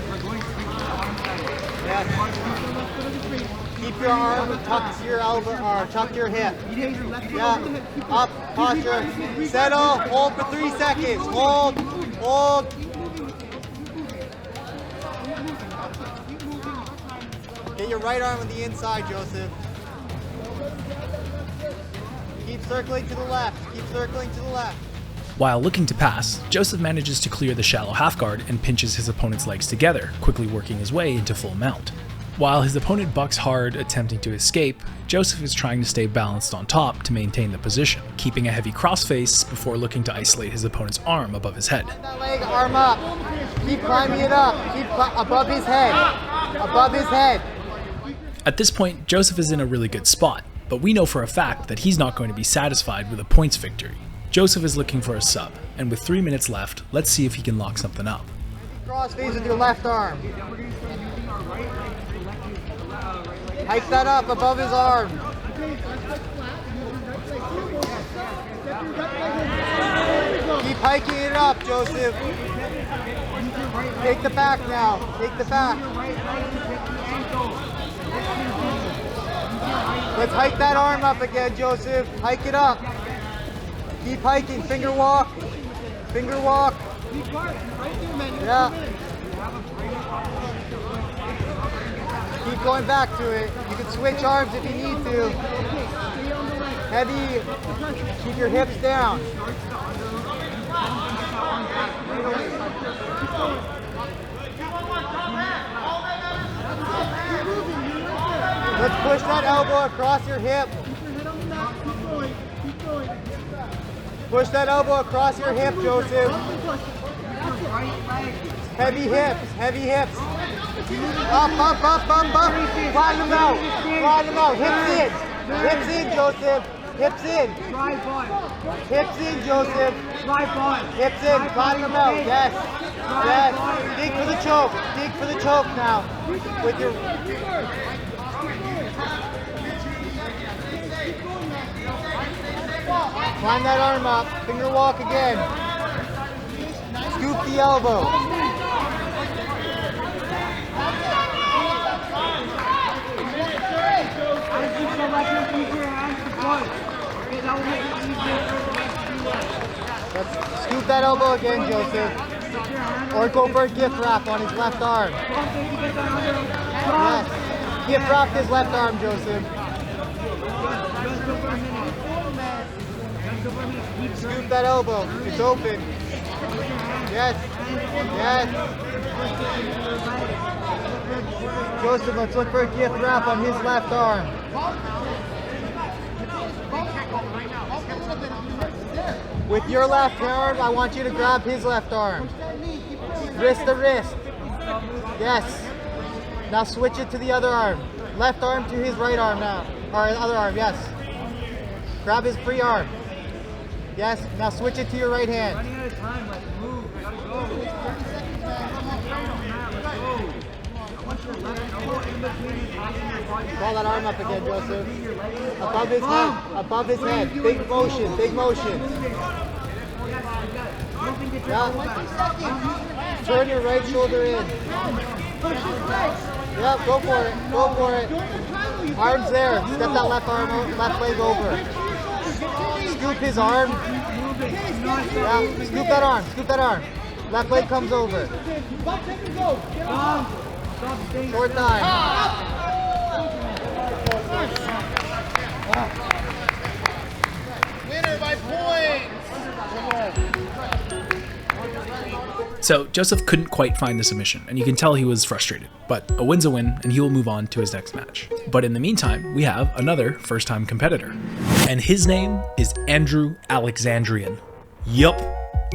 S6: We're going straight to the arm saddle.
S3: Yes. Keep your arm tucked to your elbow or tuck your hip. Yeah. Up, posture. Settle. Hold for 3 seconds. Hold. Hold. Get your right arm on the inside, Joseph. Keep circling to the left. Keep circling to the left.
S1: While looking to pass, Joseph manages to clear the shallow half guard and pinches his opponent's legs together, quickly working his way into full mount. While his opponent bucks hard, attempting to escape, Joseph is trying to stay balanced on top to maintain the position, keeping a heavy crossface before looking to isolate his opponent's arm above his head.
S3: That leg, arm up. Keep climbing it up. Keep above his head. Above his head.
S1: At this point, Joseph is in a really good spot, but we know for a fact that he's not going to be satisfied with a points victory. Joseph is looking for a sub, and with 3 minutes left, let's see if he can lock something up.
S3: Crossface with your left arm. Hike that up above his arm. Keep hiking it up, Joseph. Take the back now. Take the back. Let's hike that arm up again, Joseph. Hike it up. Keep hiking. Finger walk. Finger walk. Yeah. Keep going back to it. You can switch arms if you need to. Heavy. Keep your hips down. Let's push that elbow across your hip. Push that elbow across your hip, Joseph. Heavy hips, heavy hips. Up, up, up, up, up. Flatten them out. Flatten them out. Hips in. Hips in, Joseph. Hips in. Hips in, Joseph. Hips in. Flatten them out. Yes. Yes. Dig for the choke. Dig for the choke now. With your... Climb that arm up. Finger walk again. Scoop the elbow. Let's scoop that elbow again, Joseph. Or go for a gift wrap on his left arm. Yes. Gift drop his left arm, Joseph. Scoop that elbow. It's open. Yes. Yes. Joseph, let's look for a gift wrap on his left arm. With your left arm, I want you to grab his left arm. Wrist to wrist. Yes. Now switch it to the other arm. Left arm to his right arm now. Or other arm, yes. Grab his free arm. Yes. Now switch it to your right hand. Call that arm up again, Joseph. Above his head. Above his head. Big motion. Big motion. Yeah. Turn your right shoulder in. Yeah, go for it. Go for it. Arms there. Step that left arm, left leg over. Scoop his arm. Yeah, scoop that arm. Scoop that arm. Left leg comes over. Short time.
S8: Winner by points.
S1: So Joseph couldn't quite find the submission, and you can tell he was frustrated, but a win's a win, and he will move on to his next match. But in the meantime, we have another first-time competitor, and his name is Andrew Alexandrian. Yup,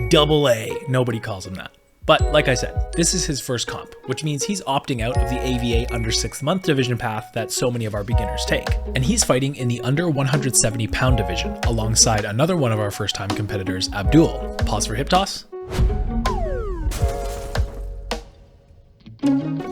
S1: double A, nobody calls him that. But like I said, this is his first comp, which means he's opting out of the AVA under 6th month division path that so many of our beginners take. And he's fighting in the under 170 pound division, alongside another one of our first-time competitors, Abdul. Pause for hip toss.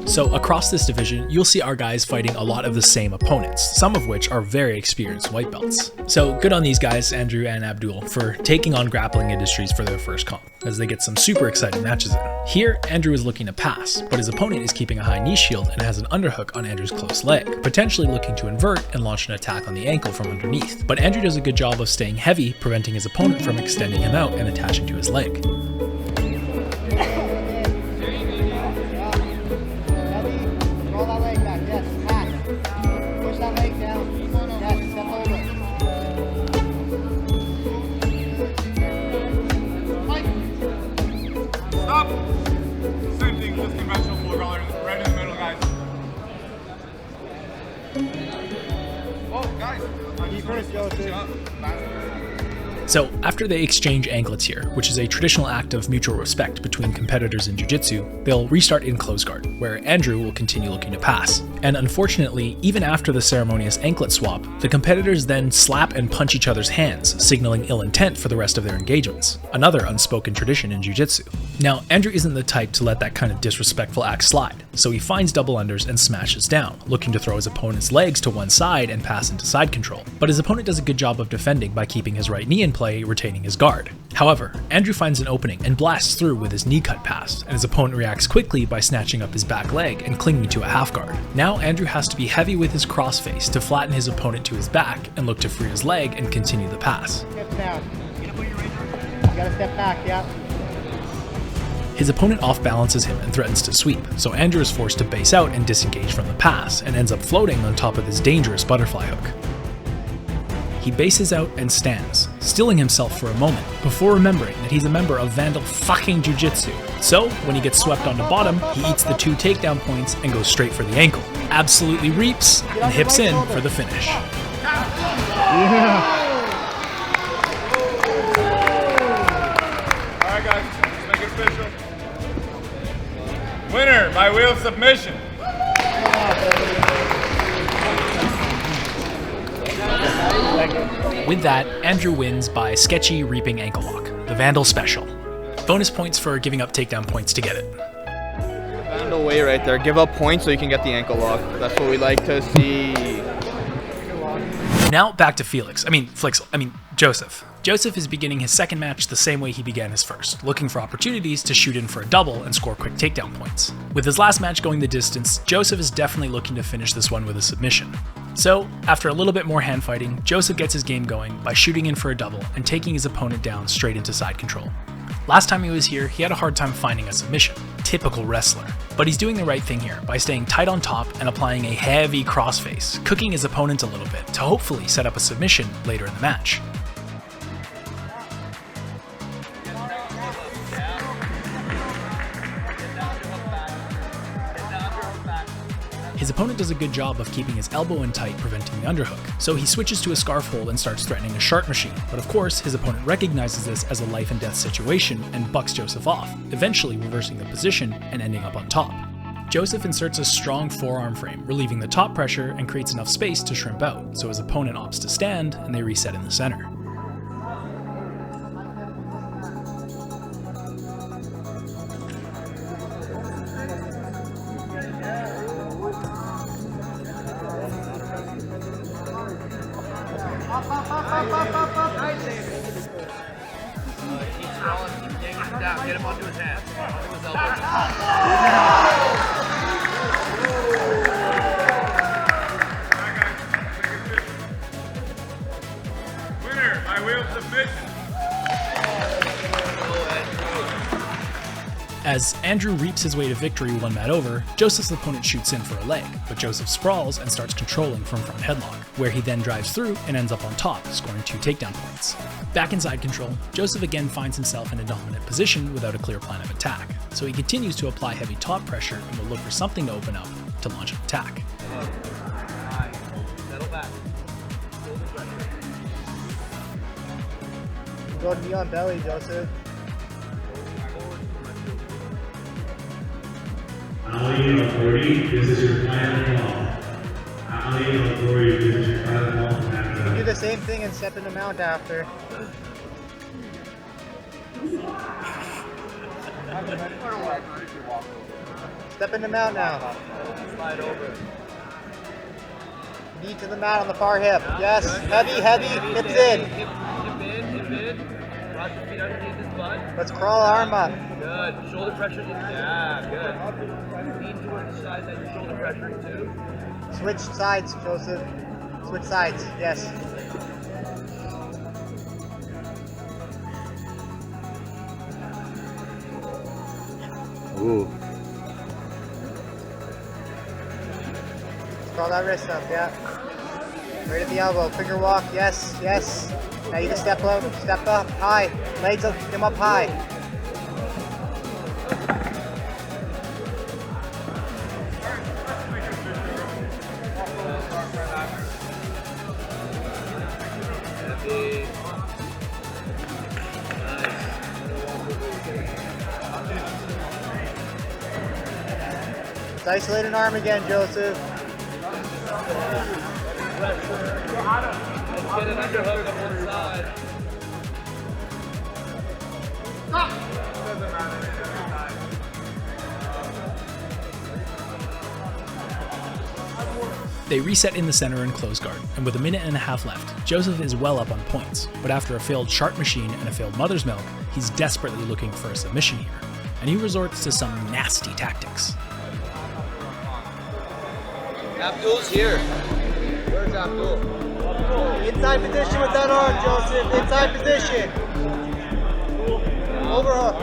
S1: So across this division, you'll see our guys fighting a lot of the same opponents, some of which are very experienced white belts. So good on these guys, Andrew and Abdul, for taking on Grappling Industries for their first comp, as they get some super exciting matches in. Here, Andrew is looking to pass, but his opponent is keeping a high knee shield and has an underhook on Andrew's close leg, potentially looking to invert and launch an attack on the ankle from underneath. But Andrew does a good job of staying heavy, preventing his opponent from extending him out and attaching to his leg. So after they exchange anklets here, which is a traditional act of mutual respect between competitors in jiu-jitsu, they'll restart in close guard, where Andrew will continue looking to pass. And unfortunately, even after the ceremonious anklet swap, the competitors then slap and punch each other's hands, signaling ill intent for the rest of their engagements, another unspoken tradition in jiu-jitsu. Now, Andrew isn't the type to let that kind of disrespectful act slide, so he finds double unders and smashes down, looking to throw his opponent's legs to one side and pass into side control. But his opponent does a good job of defending by keeping his right knee in play, retaining his guard. However, Andrew finds an opening and blasts through with his knee cut pass, and his opponent reacts quickly by snatching up his back leg and clinging to a half guard. Now Andrew has to be heavy with his crossface to flatten his opponent to his back and look to free his leg and continue the pass.
S3: Step down. You gotta step back, yeah.
S1: His opponent off-balances him and threatens to sweep, so Andrew is forced to base out and disengage from the pass, and ends up floating on top of his dangerous butterfly hook. He bases out and stands, stilling himself for a moment, before remembering that he's a member of Vandal fucking Jiu Jitsu. So, when he gets swept onto bottom, he eats the 2 takedown points and goes straight for the ankle. Absolutely reaps, and hips in for the finish.
S2: Yeah.
S9: Alright guys, let's make it official. Winner by way of submission.
S1: With that, Andrew wins by sketchy reaping ankle lock, the Vandal special. Bonus points for giving up takedown points to get it.
S5: Vandal way right there. Give up points so you can get the ankle lock. That's what we like to see.
S1: Now back to Joseph. Joseph is beginning his second match the same way he began his first, looking for opportunities to shoot in for a double and score quick takedown points. With his last match going the distance, Joseph is definitely looking to finish this one with a submission. So, after a little bit more hand fighting, Joseph gets his game going by shooting in for a double and taking his opponent down straight into side control. Last time he was here, he had a hard time finding a submission. typical wrestler. But he's doing the right thing here by staying tight on top and applying a heavy crossface, cooking his opponent a little bit to hopefully set up a submission later in the match. His opponent does a good job of keeping his elbow in tight, preventing the underhook, so he switches to a scarf hold and starts threatening a shark machine, but of course his opponent recognizes this as a life and death situation and bucks Joseph off, eventually reversing the position and ending up on top. Joseph inserts a strong forearm frame, relieving the top pressure and creates enough space to shrimp out, so his opponent opts to stand and they reset in the center.
S6: Get him onto his hands.
S2: Winner by way of submission.
S1: As Andrew reaps his way to victory one mat over, Joseph's opponent shoots in for a leg, but Joseph sprawls and starts controlling from front headlock, where he then drives through and ends up on top, scoring 2 takedown points. Back inside control, Joseph again finds himself in a dominant position without a clear plan of attack, so he continues to apply heavy top pressure and will look for something to open up to launch an attack.
S3: Go to be on belly, Joseph.
S13: Ali authority, this is your final call. Ali authority, this is your final call.
S3: You do the same thing and step in the mount after. Step in the mount now.
S6: Slide over.
S3: Knee to the mat on the far hip. Yes, heavy, hips in.
S6: Hip in. Cross your feet underneath his butt.
S3: Let's crawl arm up.
S6: Good. Shoulder pressure. Yeah, good. Lean towards the side that your shoulder pressure too.
S3: Switch sides, Joseph. Switch sides, yes.
S12: Ooh.
S3: Crawl that wrist up, yeah. Right at the elbow, finger walk, yes. Now you can step up high. Legs up, come up high. Let's isolate an arm again, Joseph.
S6: Let's get an underhook on one side.
S1: They reset in the center and close guard, and with a minute and a half left, Joseph is well up on points, but after a failed shark machine and a failed mother's milk, he's desperately looking for a submission here, and he resorts to some nasty tactics.
S6: Abdul's here. Where's Abdul?
S3: Inside position with that arm, Joseph. Inside position. Overhook.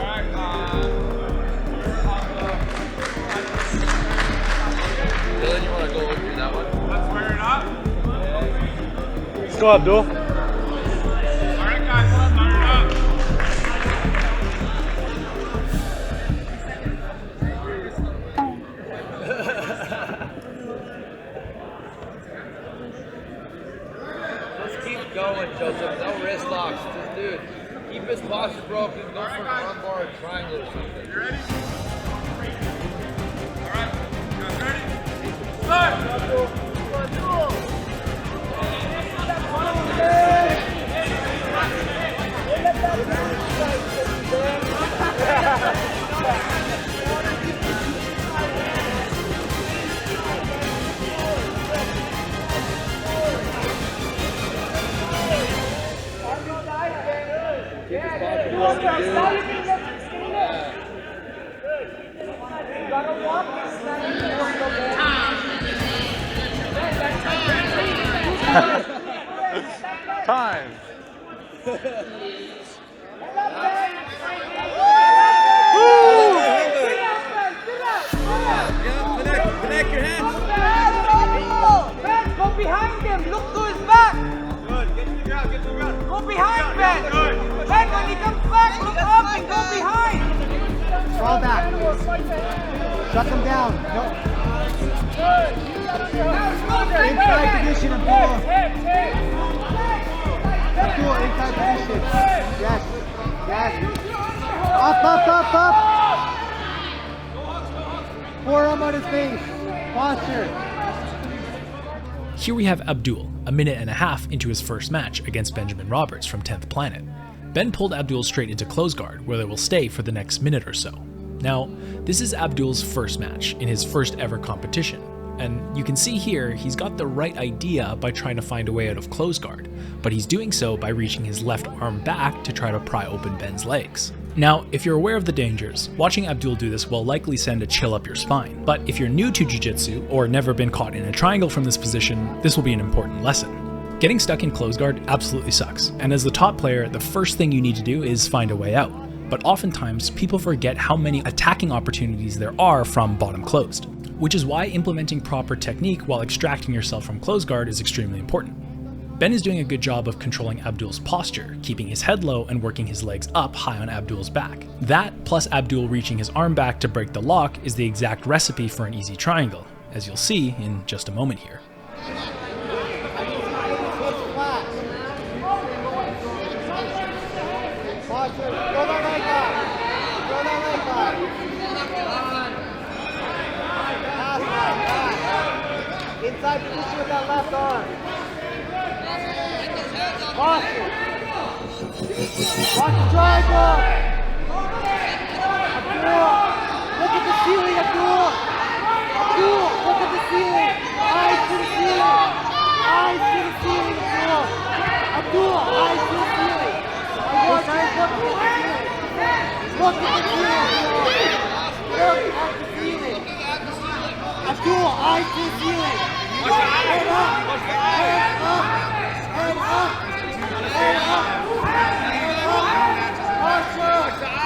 S6: Dylan, you want to go through that one?
S2: Let's square it up.
S12: Let's go, Abdul.
S2: All right, guys, let's square it up.
S6: Going, Joseph. No wrist locks. Just, dude, keep his posture broken. Go for an arm bar or triangle or something.
S2: You ready? All right. You guys ready? Start!
S12: Time.
S6: Connect your hands.
S3: Ben, go behind him. Look to his back.
S2: Good. Get to the ground. Get to the ground.
S3: Go behind Ben.
S2: Good.
S3: Ben, when he comes back, look up and go behind.
S6: Fall back. Shut them down. No. Inside position, Abdul. Abdul, inside position. Yes. Yes. Up, up, up, up. Forearm on his face. Posture.
S1: Here we have Abdul, a minute and a half into his first match against Benjamin Roberts from 10th Planet. Ben pulled Abdul straight into close guard, where they will stay for the next minute or so. Now, this is Abdul's first match in his first ever competition, and you can see here he's got the right idea by trying to find a way out of close guard, but he's doing so by reaching his left arm back to try to pry open Ben's legs. Now, if you're aware of the dangers, watching Abdul do this will likely send a chill up your spine, but if you're new to jiu-jitsu or never been caught in a triangle from this position, this will be an important lesson. Getting stuck in close guard absolutely sucks, and as the top player, the first thing you need to do is find a way out. But oftentimes, people forget how many attacking opportunities there are from bottom closed, which is why implementing proper technique while extracting yourself from close guard is extremely important. Ben is doing a good job of controlling Abdul's posture, keeping his head low and working his legs up high on Abdul's back. That, plus Abdul reaching his arm back to break the lock, is the exact recipe for an easy triangle, as you'll see in just a moment here.
S3: Inside position with that left arm. Posture. Watch the triangle. Abdul, look at the ceiling, Abdul. Abdul, look at the ceiling. Eyes to the ceiling. Eyes to the ceiling, Abdul. Abdul, eyes to the ceiling. I want you to look at the ceiling. Look at the ceiling, Abdul. Look at the ceiling. Abdul, eyes to the ceiling. Head up. Head up. Head up. Head up. Head up. Posture. Posture.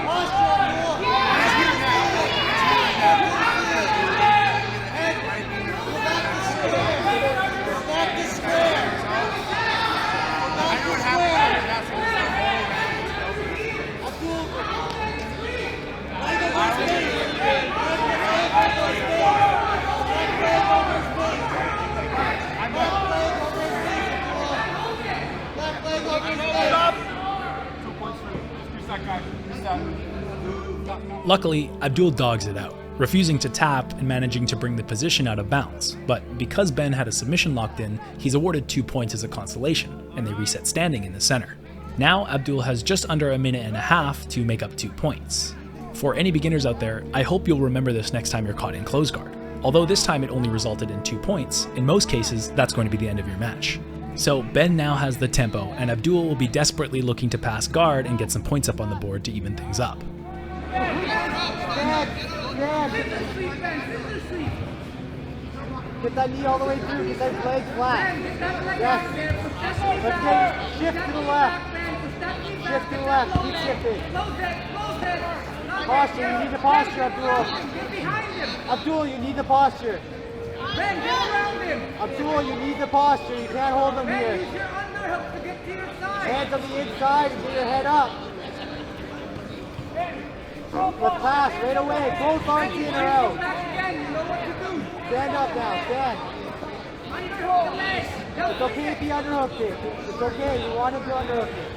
S3: Posture, Abdul. Back to square. Back to square. Abdul. Leg over space.
S1: Luckily, Abdul dogs it out, refusing to tap and managing to bring the position out of bounds, but because Ben had a submission locked in, he's awarded 2 points as a consolation, and they reset standing in the center. Now Abdul has just under a minute and a half to make up 2 points. For any beginners out there, I hope you'll remember this next time you're caught in close guard. Although this time it only resulted in 2 points, in most cases that's going to be the end of your match. So Ben now has the tempo, and Abdul will be desperately looking to pass guard and get some points up on the board to even things up.
S3: Get that knee all the way through, get those legs flat. Yes. Let's get shift to the left. Shift to the left, keep shifting. Posture, you need the posture, Abdul. Abdul, you need the posture.
S8: Ben, get around him.
S3: Abdul, you need the posture, you can't hold him here.
S8: Use your underhook to get to your side.
S3: Hands on the inside and get your head up. Let's pass right away. Both arms in or out. Stand up now. Stand. It's okay if he underhooked it. It's okay. You want him to underhook it.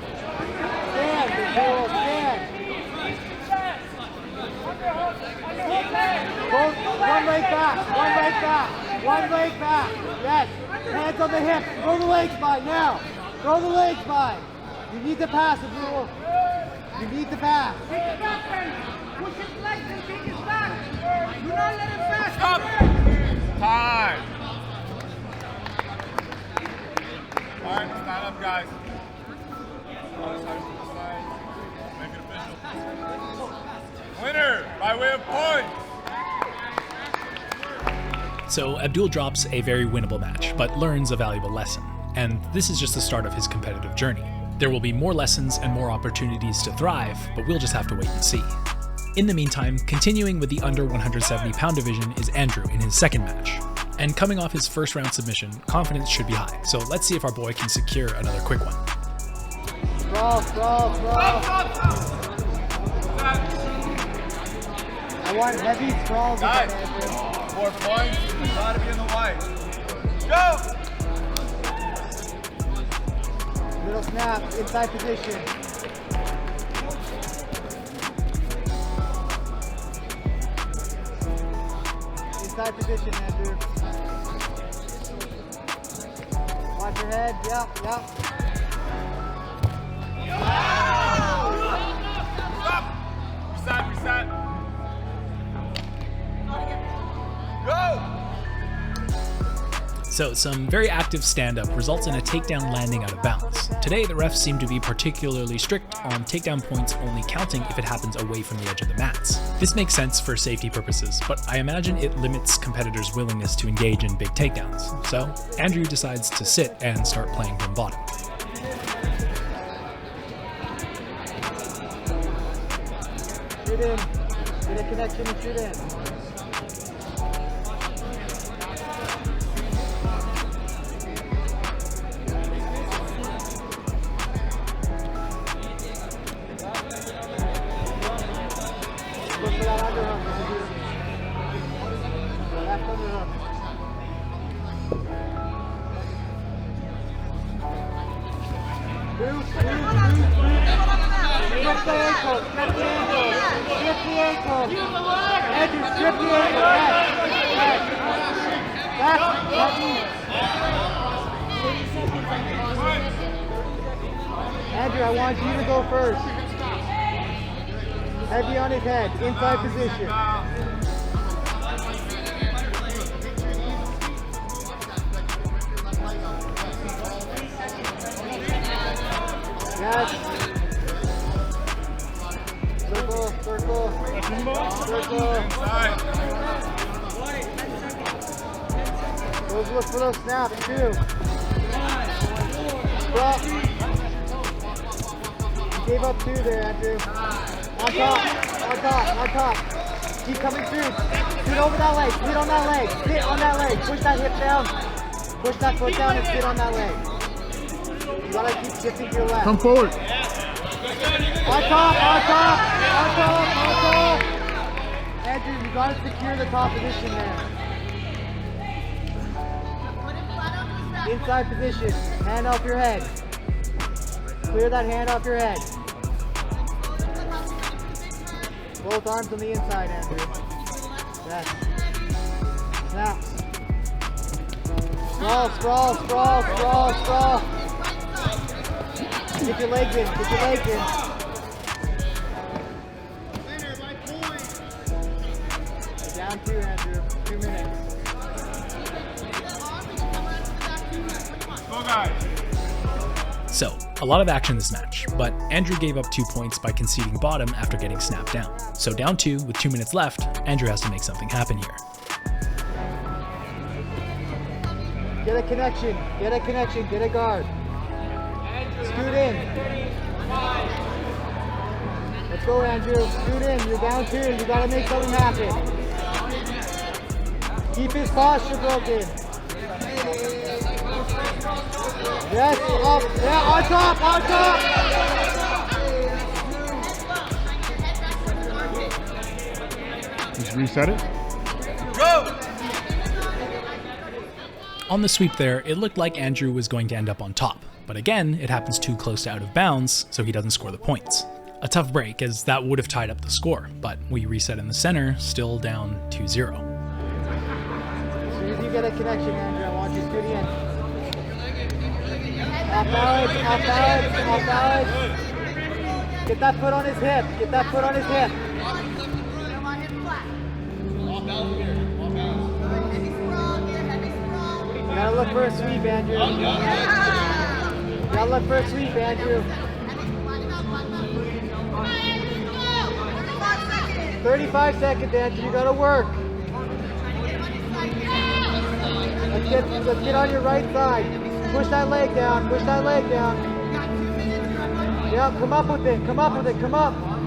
S3: Stand. Abdul. Stand. Both. One leg back. One leg back. One leg back. Yes. Hands on the hips. Throw the legs by now. Throw the legs by. You need the pass, Abdul. You need the pass.
S8: Take it back, Ben. Push his legs and take his back. Do not let him pass.
S9: Stop. Time. All right, stand up, guys. Make it official. Winner by way of points.
S1: So Abdul drops a very winnable match, but learns a valuable lesson. And this is just the start of his competitive journey. There will be more lessons and more opportunities to thrive, but we'll just have to wait and see. In the meantime, continuing with the under 170 pound division is Andrew in his second match. And coming off his first round submission, confidence should be high, so let's see if our boy can secure another quick one.
S3: Sprawl. I want heavy sprawls.
S6: 4 points, gotta be in the white. Go!
S3: Little snap, inside position. Inside position, Andrew. Watch your head, yep.
S2: Reset.
S6: Go!
S1: So, some very active stand-up results in a takedown landing out of bounds. Today, the refs seem to be particularly strict on takedown points only counting if it happens away from the edge of the mats. This makes sense for safety purposes, but I imagine it limits competitors' willingness to engage in big takedowns. So, Andrew decides to sit and start playing from bottom.
S3: Shoot in. Get a connection and shoot in. Look for that underhook. Left underhook. Move. Strip the ankle. Strip the ankle. Andrew, strip the ankle. Back. Andrew, I want you to go first. Heavy on his head, inside position. Yes. Circle. Look for those snaps too. Stop. You gave up 2 there, Andrew. On top. Keep coming through. Sit over that leg. Sit on that leg. Sit on that leg. Push that hip down. Push that foot down and sit on that leg. You gotta keep shifting to your left.
S12: Come forward.
S3: On top. Andrew, you gotta secure the top position there. Inside position. Hand off your head. Clear that hand off your head. Both arms on the inside, Andrew. Yes. Snaps. Sprawl. Get your legs in. Down 2, Andrew. 2 minutes.
S2: Go, guys.
S1: So, a lot of action this match, but Andrew gave up 2 points by conceding bottom after getting snapped down. So down 2 with 2 minutes left, Andrew has to make something happen here.
S3: Get a connection, get a guard. Scoot in. Let's go, Andrew. Scoot in, you're down 2, you gotta make something happen. Keep his posture broken. Yes, up, yeah, on top.
S12: Just reset it.
S6: Go!
S1: On the sweep there, it looked like Andrew was going to end up on top, but again, it happens too close to out of bounds, so he doesn't score the points. A tough break, as that would have tied up the score, but we reset in the center, still down 2-0.
S3: As soon as you get a connection, Andrew, I want you scooting in. Off balance. Get that foot on his hip. You gotta look for a sweep, Andrew. 35 seconds, Andrew, you gotta work. Let's get on your right side. Push that leg down. Yeah, come up with it. Come up.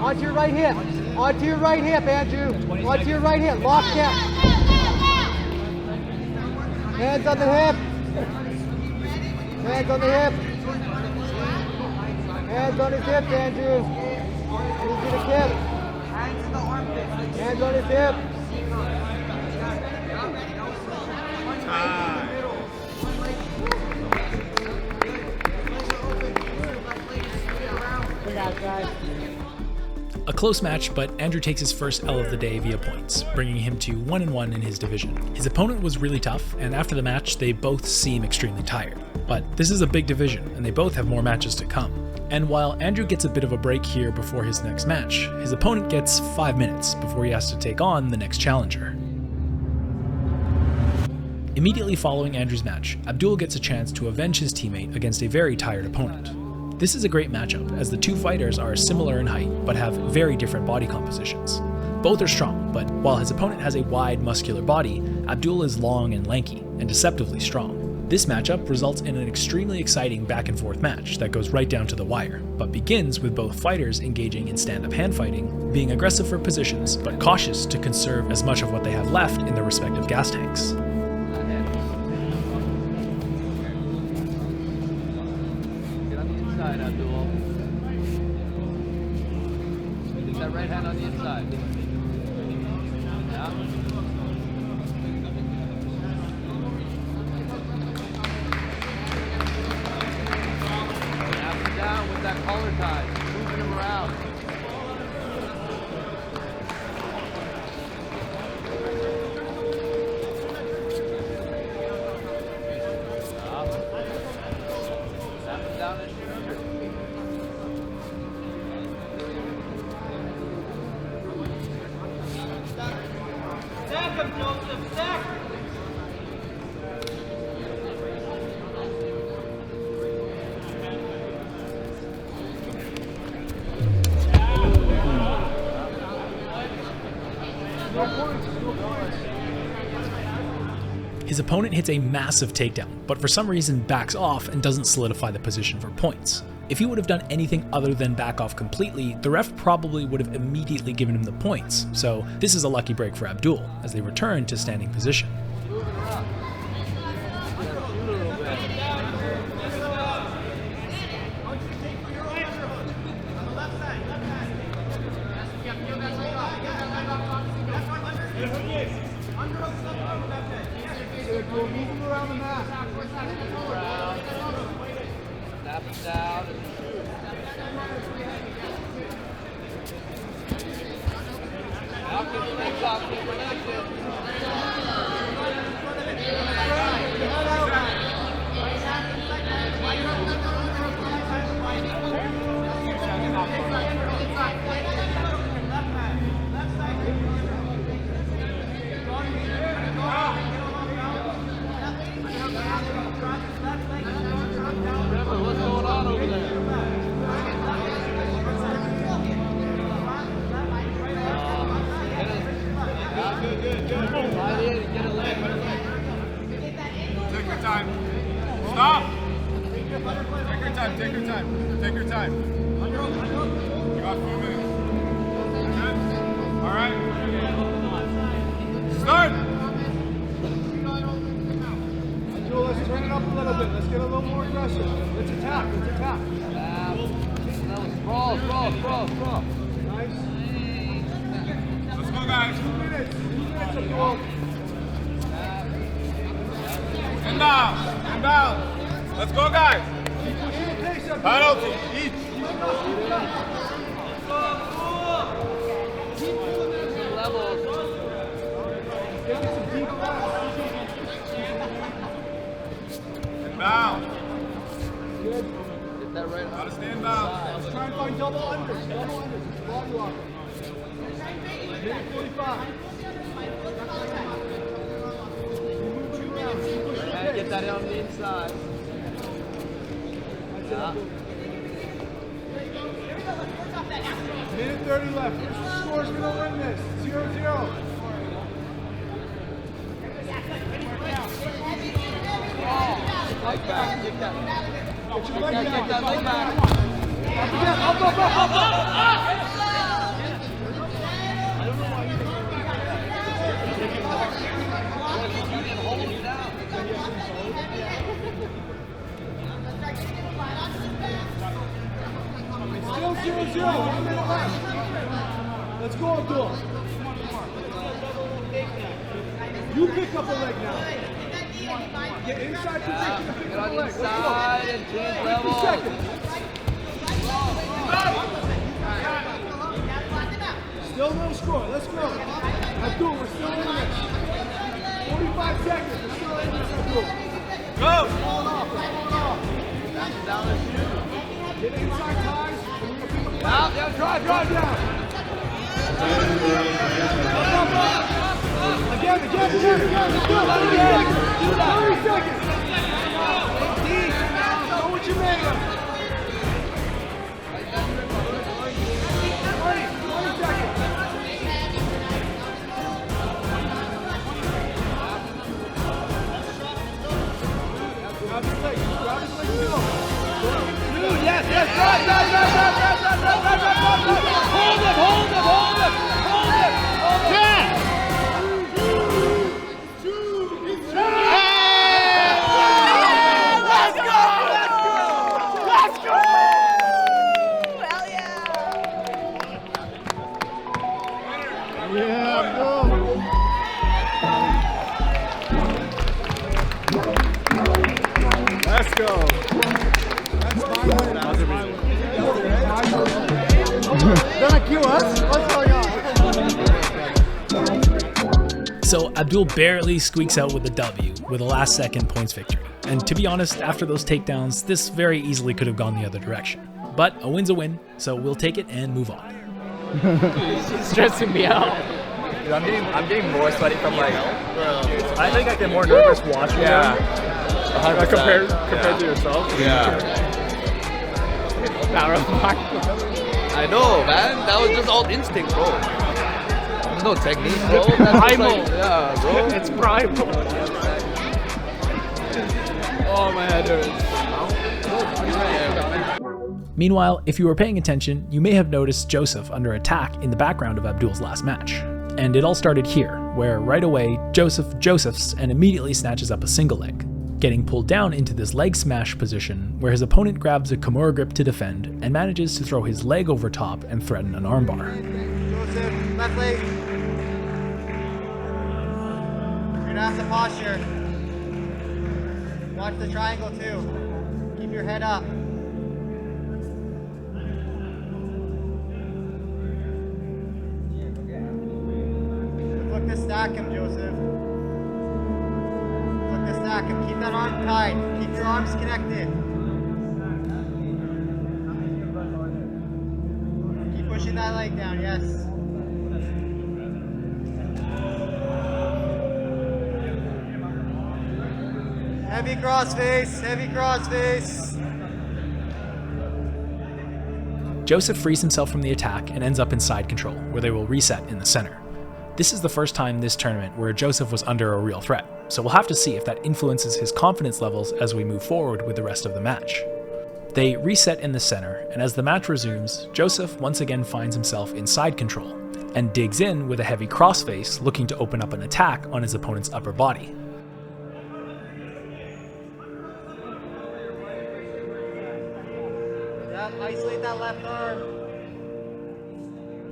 S3: Onto your right hip. Onto your right hip, Andrew. Onto your right hip. Lock down. Hands on the hip. Hands on the hip. Hands on his hip, Andrew. Hands to the hip. Hands on his hip.
S1: A close match, but Andrew takes his first L of the day via points, bringing him to 1-1 in his division. His opponent was really tough, and after the match, they both seem extremely tired. But this is a big division, and they both have more matches to come. And while Andrew gets a bit of a break here before his next match, his opponent gets 5 minutes before he has to take on the next challenger. Immediately following Andrew's match, Abdul gets a chance to avenge his teammate against a very tired opponent. This is a great matchup, as the two fighters are similar in height, but have very different body compositions. Both are strong, but while his opponent has a wide, muscular body, Abdul is long and lanky, and deceptively strong. This matchup results in an extremely exciting back-and-forth match that goes right down to the wire, but begins with both fighters engaging in stand-up hand fighting, being aggressive for positions, but cautious to conserve as much of what they have left in their respective gas tanks. His opponent hits a massive takedown, but for some reason backs off and doesn't solidify the position for points. If he would have done anything other than back off completely, the ref probably would have immediately given him the points, so this is a lucky break for Abdul, as they return to standing position.
S2: Let's go, guys. Penalty, each. Inbound.
S6: Get that right.
S2: Gotta stand down.
S3: Let's try and find double unders. Double unders. It's body lock. Minute 45.
S6: Get that on the inside.
S3: Minute 30 left. Which score's going to win this? 0-0.
S6: Leg back. Get that.
S3: Get your leg back.
S6: Get that leg back.
S3: Up.
S12: Still 0-0. 1 minute left. Let's go, Abdul. You pick up a leg now. Get inside position to pick up a leg. Let's go.
S6: And change level.
S12: 50 seconds. Still no score. Let's go. Abdul, we're still in this. 45 seconds. We're still in this, Abdul.
S9: Go!
S12: It's falling off. Get inside ties.
S6: Yeah, drive down.
S12: Again. Let's do it. 30 seconds. Know what you made of. 20 seconds. Grab his leg.
S6: Dude, yes. Drive. Hold him. Yeah.
S12: Let's go. That's my win. Gonna kill us? What's going on?
S1: So Abdul barely squeaks out with a W with a last second points victory. And to be honest, after those takedowns, this very easily could have gone the other direction. But a win's a win, so we'll take it and move on.
S14: It's stressing me out.
S11: Dude, I'm getting more sweaty from like, I think I get more nervous watching them. Compared to yourself.
S6: I know, man. That was just all instinct, bro. There's no technique, bro. That's
S14: primal.
S6: Like, yeah, bro.
S14: It's primal.
S6: Oh, my head hurts.
S1: Meanwhile, if you were paying attention, you may have noticed Joseph under attack in the background of Abdul's last match. And it all started here, where right away, Joseph josephs and immediately snatches up a single leg, getting pulled down into this leg smash position where his opponent grabs a Kimura grip to defend and manages to throw his leg over top and threaten an armbar.
S3: Joseph, left leg. You're gonna have to posture. Watch the triangle too. Keep your head up. Look to stack him, Joseph. Look to stack him. Keep that arm tight. Keep your arms connected. Keep pushing that leg down, yes. Heavy cross face, heavy cross face.
S1: Joseph frees himself from the attack and ends up in side control, where they will reset in the center. This is the first time this tournament where Joseph was under a real threat, so we'll have to see if that influences his confidence levels as we move forward with the rest of the match. They reset in the center, and as the match resumes, Joseph once again finds himself in side control, and digs in with a heavy crossface looking to open up an attack on his opponent's upper body.
S3: Isolate that left arm.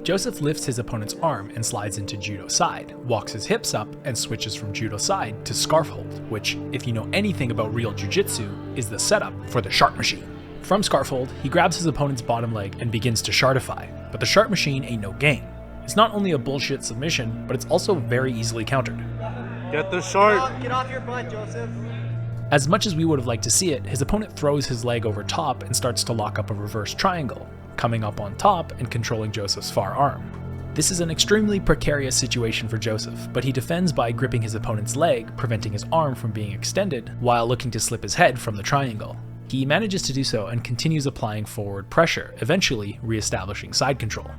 S1: Joseph lifts his opponent's arm and slides into judo side, walks his hips up, and switches from judo side to scarf hold, which, if you know anything about real jiu-jitsu, is the setup for the sharp machine. From scarf hold, he grabs his opponent's bottom leg and begins to shartify, but the sharp machine ain't no game. It's not only a bullshit submission, but it's also very easily countered.
S12: Get the short.
S3: Get off your butt, Joseph.
S1: As much as we would have liked to see it, his opponent throws his leg over top and starts to lock up a reverse triangle, coming up on top and controlling Joseph's far arm. This is an extremely precarious situation for Joseph, but he defends by gripping his opponent's leg, preventing his arm from being extended, while looking to slip his head from the triangle. He manages to do so and continues applying forward pressure, eventually re-establishing side control.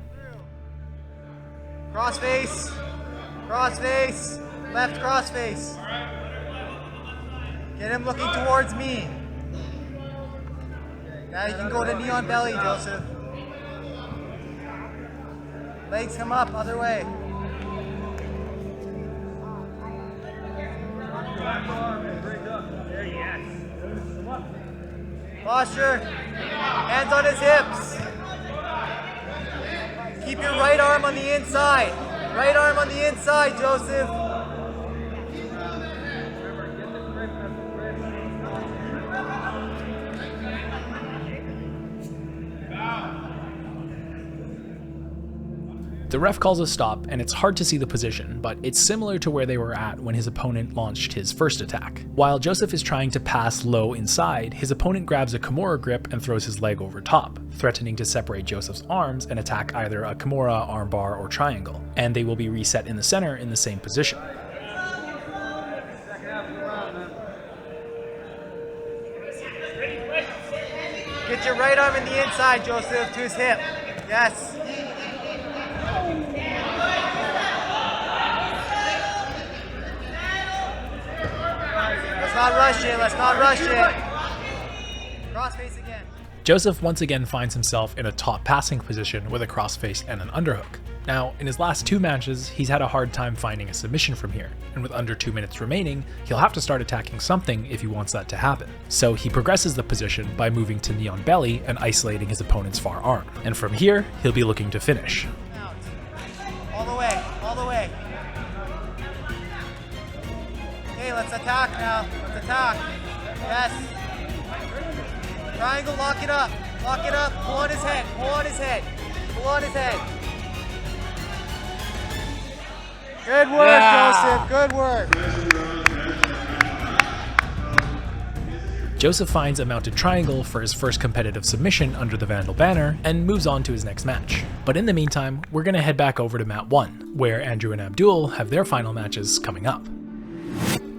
S3: Cross face, left cross face. Get him looking towards me. Now you can go to knee on belly, Joseph. Legs come up, other way. Posture. Hands on his hips. Keep your right arm on the inside. Right arm on the inside, Joseph.
S1: The ref calls a stop, and it's hard to see the position, but it's similar to where they were at when his opponent launched his first attack. While Joseph is trying to pass low inside, his opponent grabs a Kimura grip and throws his leg over top, threatening to separate Joseph's arms and attack either a Kimura, armbar, or triangle, and they will be reset in the center in the same position.
S3: Get your right arm in the inside, Joseph, to his hip. Yes. Let's not rush it, let's not rush it. Crossface again.
S1: Joseph once again finds himself in a top passing position with a crossface and an underhook. Now, in his last 2 matches, he's had a hard time finding a submission from here, and with under 2 minutes remaining, he'll have to start attacking something if he wants that to happen. So he progresses the position by moving to knee on belly and isolating his opponent's far arm. And from here, he'll be looking to finish.
S3: Out. All the way, all the way. Okay, let's attack now. Let's attack. Yes. Triangle, lock it up. Lock it up. Pull on his head. Pull on his head. Pull on his head. Good work, Joseph. Good work.
S1: Joseph finds a mounted triangle for his first competitive submission under the Vandal banner and moves on to his next match. But in the meantime, we're going to head back over to Mat 1, where Andrew and Abdul have their final matches coming up.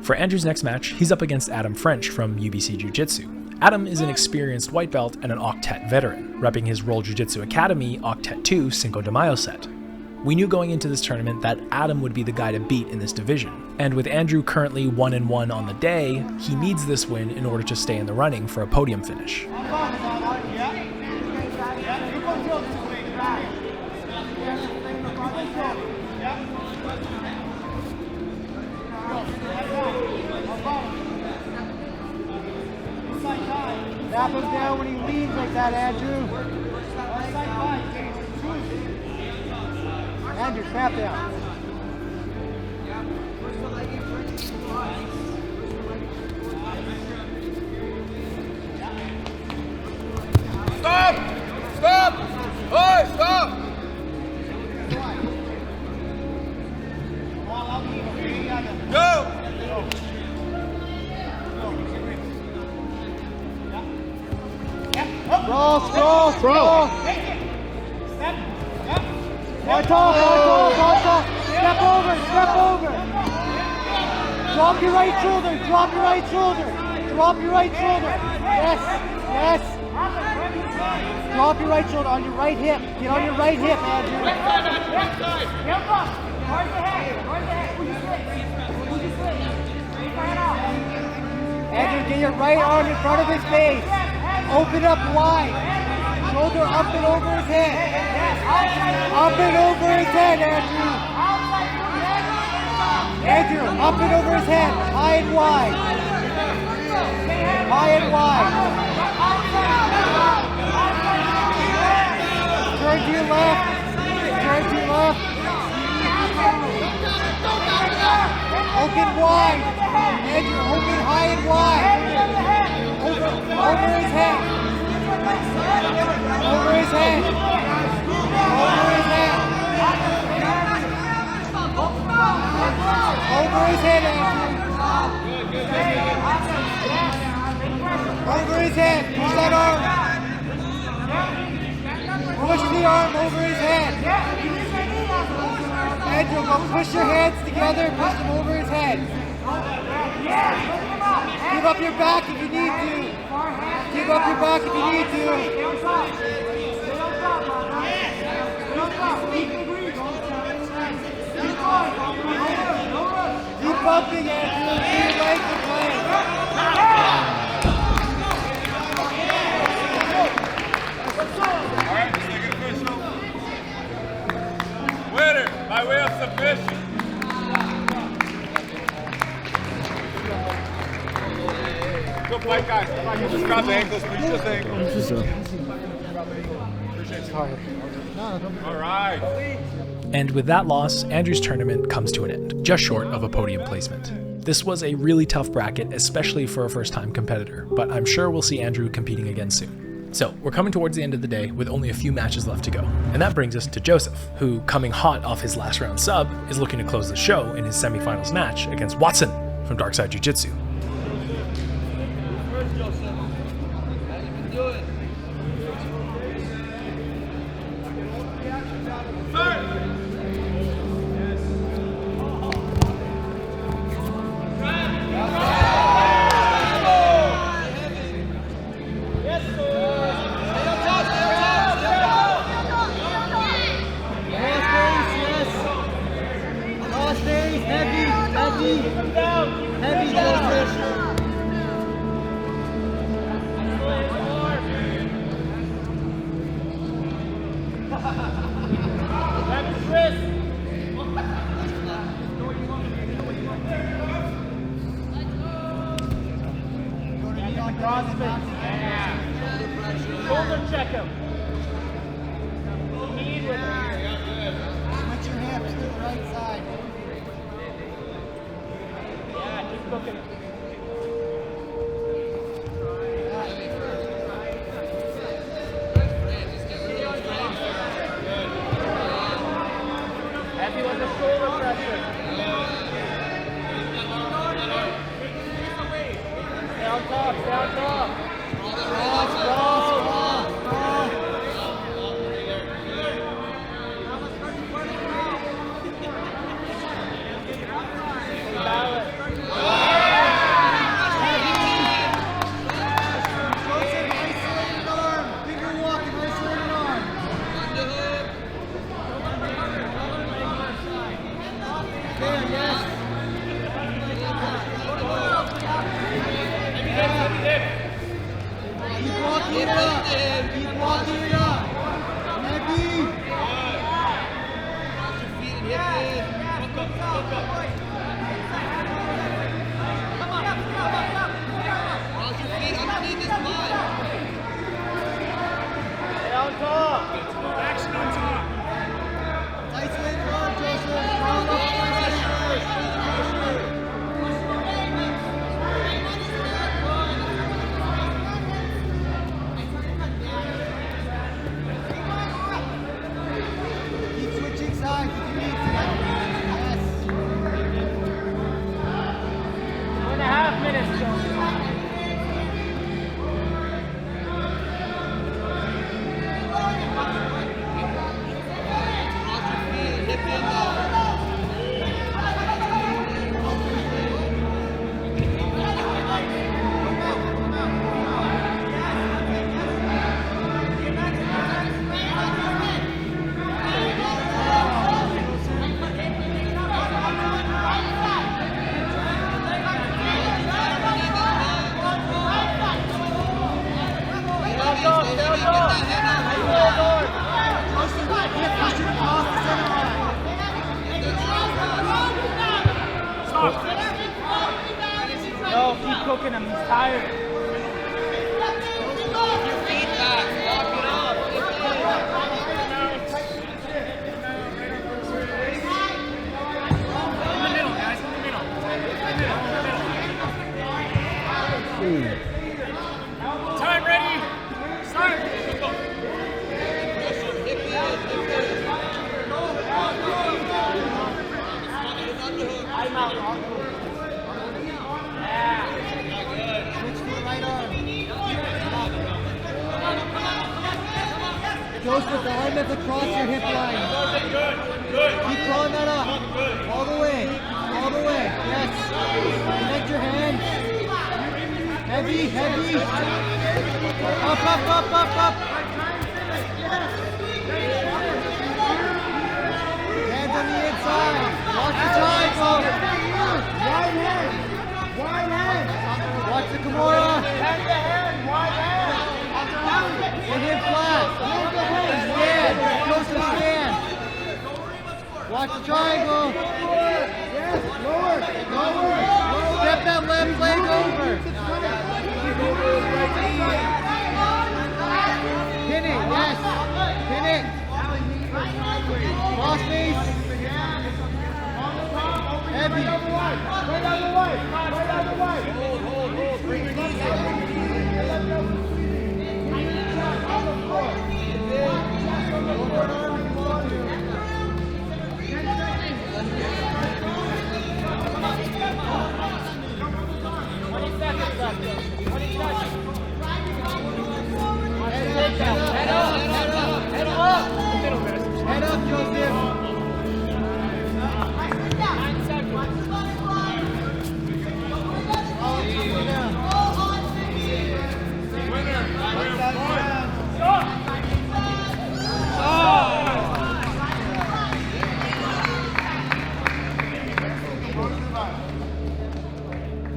S1: For Andrew's next match, he's up against Adam French from UBC Jiu Jitsu. Adam is an experienced white belt and an Octet veteran, repping his Roll Jiu Jitsu Academy Octet 2 Cinco de Mayo set. We knew going into this tournament that Adam would be the guy to beat in this division, and with Andrew currently 1-1 on the day, he needs this win in order to stay in the running for a podium finish.
S3: Snap him down when he leans like that, Andrew. Andrew, snap down.
S6: Stop! Stop! Oi, stop! Go!
S3: Scroll. One tall. Step over. Drop your right shoulder. Yes. Drop your right shoulder on your right hip. Get on your right hip, Andrew. Andrew, get your right arm in front of his face. Open up wide. Shoulder up and over his head. Up and over his head, Andrew. Andrew, up and over his head. High and wide. Turn to your left. Open wide. Andrew, open high and wide. Over his head. Over his head, push that arm. Push the arm over his head. Andrew, go push your hands together, push them over his head. Give up your back if you need to. Keep bumping, Andrew. Keep your legs in place.
S6: Alright, second official. Winner by way of submission. Good
S2: fight, guys. Come on, just grab the ankles, please. Just the ankles. All right.
S1: And with that loss, Andrew's tournament comes to an end, just short of a podium placement. This was a really tough bracket, especially for a first-time competitor, but I'm sure we'll see Andrew competing again soon. So, we're coming towards the end of the day with only a few matches left to go. And that brings us to Joseph, who, coming hot off his last round sub, is looking to close the show in his semifinals match against Watson from Darkside Jiu Jitsu.
S12: Shoulder check him.
S3: Switch your hips to the right side.
S12: Yeah, keep cooking it. Heavy with the shoulder pressure. Stay on top, stay on top. Cross, cross, cross, cross. Balance.
S3: Joseph, isolated arm. Finger walking, isolated arm. There, yes. Keep walking it up. Keep walking it up. Heavy.
S12: Stay on top.
S2: Action on top.
S3: Isolated arm, Joseph. Round up pressure. Keep switching sides if you need to. Yes.
S12: 2.5 minutes, Joseph. No, keep cooking him. He's tired.
S2: Time ready. Start.
S12: I'm out.
S3: Switch to the right arm. Joseph, the arm that's across your hip line. Keep clawing that up. All the way. All the way. Yes. Connect your hands. Heavy, heavy. Up, up, up, up, up. Hands on the inside. Watch the triangle. Wide hand. Wide hand. Watch the Kimura.
S12: Hand to hand. Wide hand.
S3: Hit him flat. Stand. Joseph, stand. Watch the triangle. Yes, lower. Lower. Step that left leg over.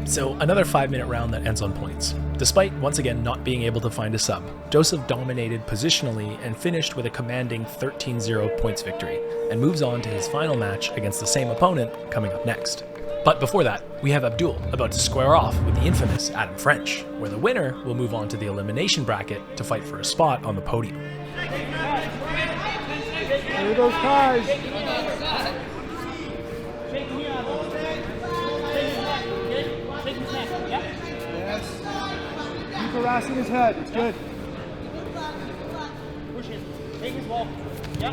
S1: So another 5-minute round that ends on points. Despite once again not being able to find a sub, Joseph dominated positionally and finished with a commanding 13-0 points victory, and moves on to his final match against the same opponent coming up next. But before that, we have Abdul about to square off with the infamous Adam French, where the winner will move on to the elimination bracket to fight for a spot on the podium.
S12: Here are those ties. Yes. Keep harassing his head. It's good.
S2: Push him. Take his ball. Yep. Go.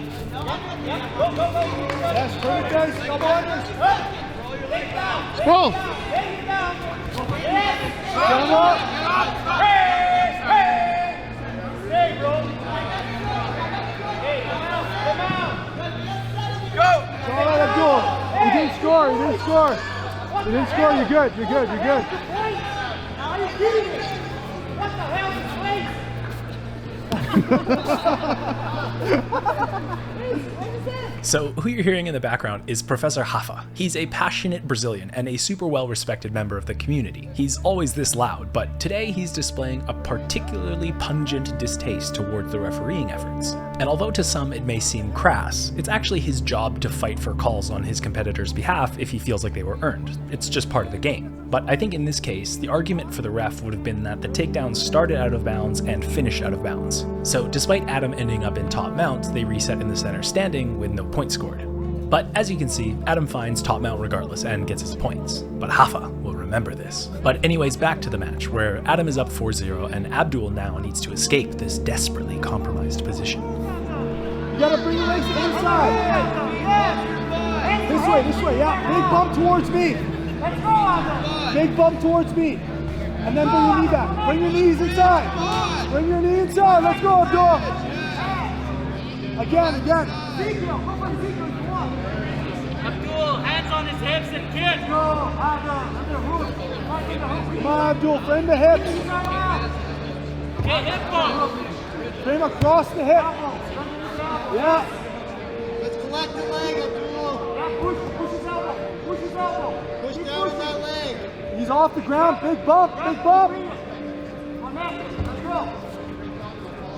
S12: Yes, turn it guys. Come on.
S2: Roll.
S12: Come on.
S2: Hey, bro. Hey, come out. Go.
S12: It's all right, Abdul. You didn't score. You're good. You're good.
S2: Are you kidding me? What the hell is
S1: So who you're hearing in the background is Professor Rafa. He's a passionate Brazilian and a super well-respected member of the community. He's always this loud, but today he's displaying a particularly pungent distaste towards the refereeing efforts. And although to some it may seem crass, it's actually his job to fight for calls on his competitor's behalf if he feels like they were earned. It's just part of the game. But I think in this case, the argument for the ref would have been that the takedowns started out of bounds and finished out of bounds. So despite Adam ending up in top mount, they reset in the center standing with no points scored. But as you can see, Adam finds top mount regardless and gets his points. But Rafa will remember this. But anyways, back to the match, where Adam is up 4-0 and Abdul now needs to escape this desperately compromised position.
S12: You gotta bring your legs to the inside. This way, yeah. Big bump towards me. Big bump towards me. And then bring your knee back. Bring your knees inside. Bring your knee inside. Let's go, Abdul. Again.
S2: Abdul, hands on his hips and kick.
S12: Come on, Abdul, frame the hips.
S2: Get hip bump.
S12: Frame across the hip. Yeah.
S4: Let's collect the leg, Abdul.
S2: Push his elbow.
S4: Push down with that leg.
S12: He's off the ground. Big bump.
S2: Let's go.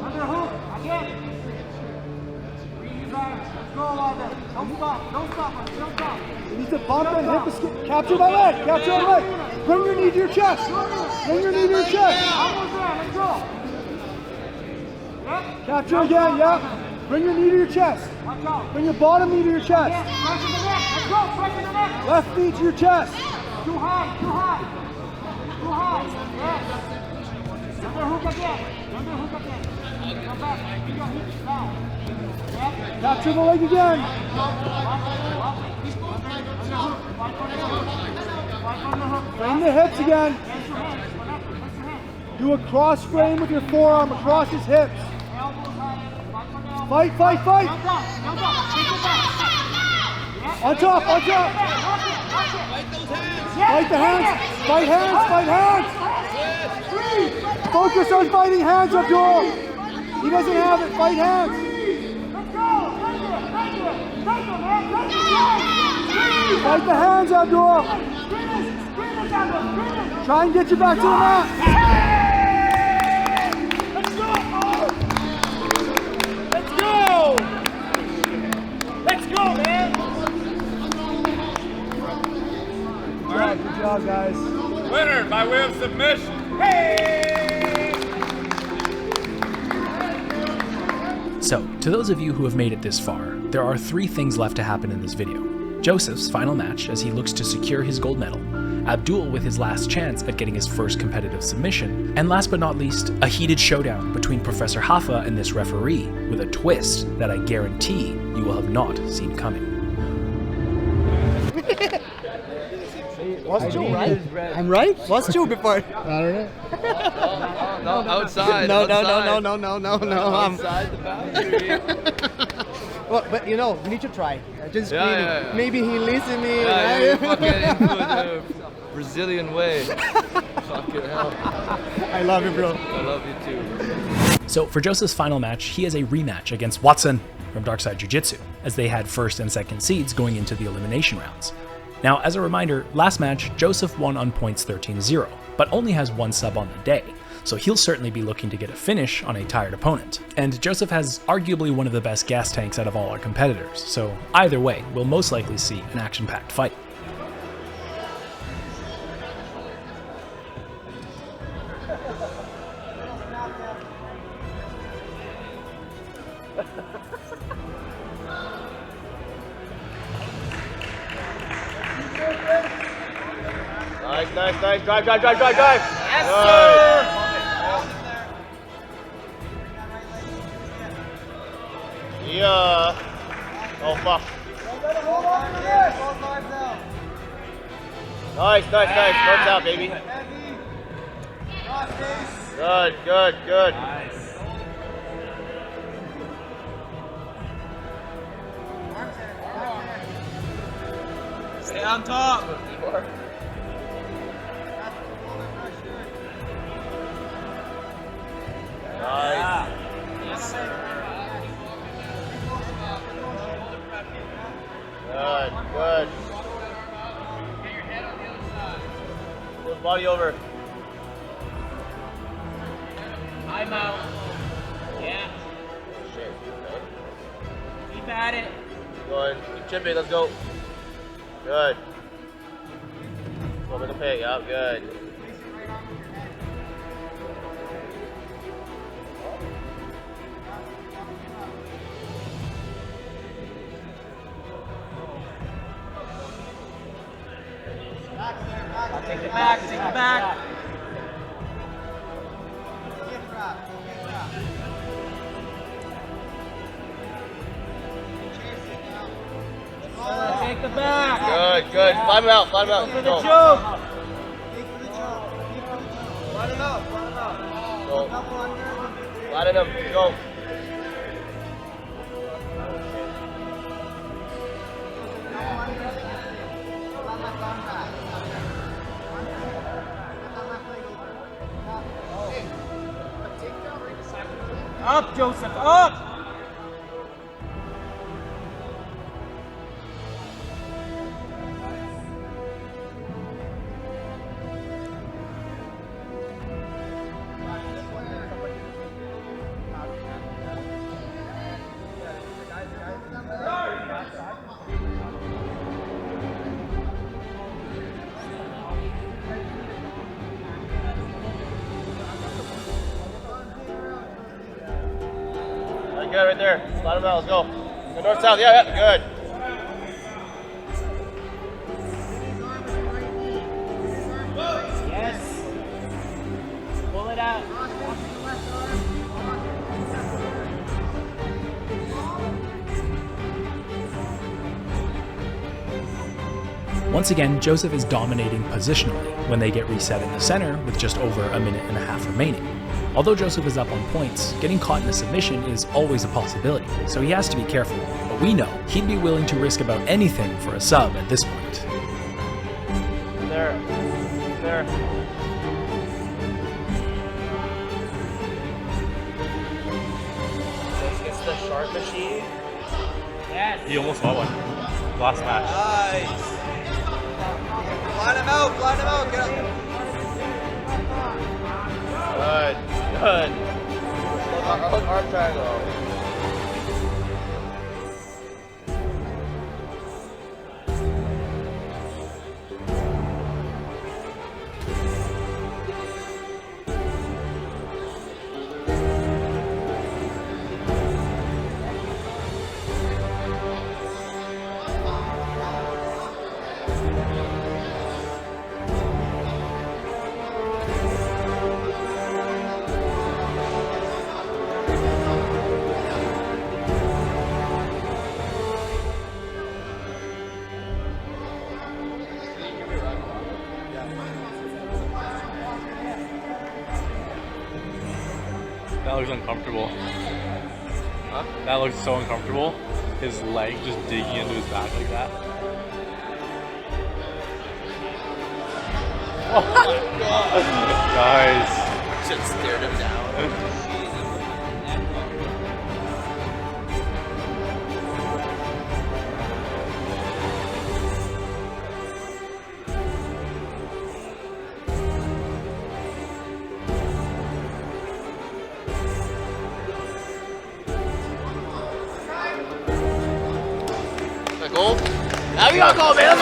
S2: Under hook. Again. Let's go, Aidan. Don't stop.
S12: You need to bump and hip escape. Capture my leg. Bring your knee to your chest.
S2: Almost there. Let's go. Yep.
S12: Capture again, yeah. Bring your knee to your chest.
S2: Watch out.
S12: Bring your bottom knee to your chest.
S2: Press in the neck. Let's go. Press in the neck.
S12: Left knee to your chest.
S2: Too high. Yes. Under hook again. Come back. Keep your hips down. Yep.
S12: Capture the leg again. Frame the hips again. Do a cross frame with your forearm across his hips. Fight. On top. Fight the hands. Fight hands. Focus on fighting hands, Abdul. He doesn't have it. Fight hands. Fight the hands, Abdul. Try and get you back to the mat.
S2: Let's go, man.
S12: All right, good job, guys.
S9: Winner by way of submission.
S1: So, to those of you who have made it this far, there are 3 things left to happen in this video. Joseph's final match as he looks to secure his gold medal, Abdul with his last chance at getting his first competitive submission, and last but not least, a heated showdown between Professor Haffa and this referee, with a twist that I guarantee you will have not seen coming.
S3: Was Joe right? I'm right? Was Joe before? I don't know.
S6: No, outside.
S3: No.
S6: Outside the boundary.
S3: Well, but you know, we need to try. Just
S6: Yeah.
S3: maybe he listen me.
S6: Yeah,
S3: right?
S6: you're fucking into the Brazilian way. Fucking hell.
S3: I love you, bro.
S6: I love you too.
S1: So for Joseph's final match, he has a rematch against Watson from Darkside Jiu Jitsu, as they had first and second seeds going into the elimination rounds. Now, as a reminder, last match, Joseph won on points 13-0, but only has one sub on the day, so he'll certainly be looking to get a finish on a tired opponent. And Joseph has arguably one of the best gas tanks out of all our competitors, so either way, we'll most likely see an action-packed fight.
S5: Nice. Drive. Yes,
S8: sir.
S5: Yeah. Oh, fuck. Nice. Works out, baby. Good.
S8: Stay on top.
S5: Nice.
S8: Yes, sir.
S5: Good. Pull his body over.
S8: I'm out. Yeah.
S5: Shit.
S8: Keep at it.
S5: Keep going. Keep chipping. Let's go. Good. Go with the pig. Yeah, good.
S8: Take it back. Take the back.
S5: Good. Climb him out.
S8: For the
S5: Go.
S8: choke.
S5: Go. Flatten him. Go.
S8: Up, Joseph, up!
S5: Good, right there. Slide him out. Let's go. Go north, south. Yeah. Good.
S8: Yes. Pull it out.
S1: Once again, Joseph is dominating positionally when they get reset in the center with just over a minute and a half remaining. Although Joseph is up on points, getting caught in a submission is always a possibility, so he has to be careful, but we know he'd be willing to risk about anything for a sub at this point.
S5: There.
S8: It's the sharp machine. Yes.
S7: He almost got one. Last match.
S4: Nice. Line him out. Get up.
S5: Good. Arm triangle.
S7: looks uncomfortable. Huh? That looks so uncomfortable. His leg just digging into his back like that. Oh my god! Nice.
S11: Just stared him down. Goal. Now we gotta go, man.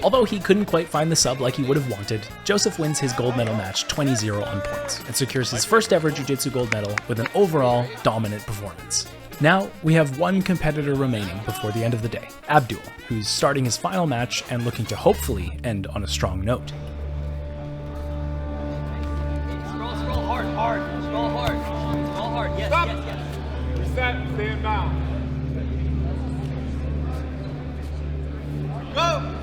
S1: Although he couldn't quite find the sub like he would have wanted, Joseph wins his gold medal match 20-0 on points and secures his first ever Jiu-Jitsu gold medal with an overall dominant performance. Now, we have one competitor remaining before the end of the day, Abdul, who's starting his final match and looking to hopefully end on a strong note.
S6: Scroll hard, scroll hard, yes,
S2: Stop.
S6: yes.
S2: Reset, stand down.
S6: Go!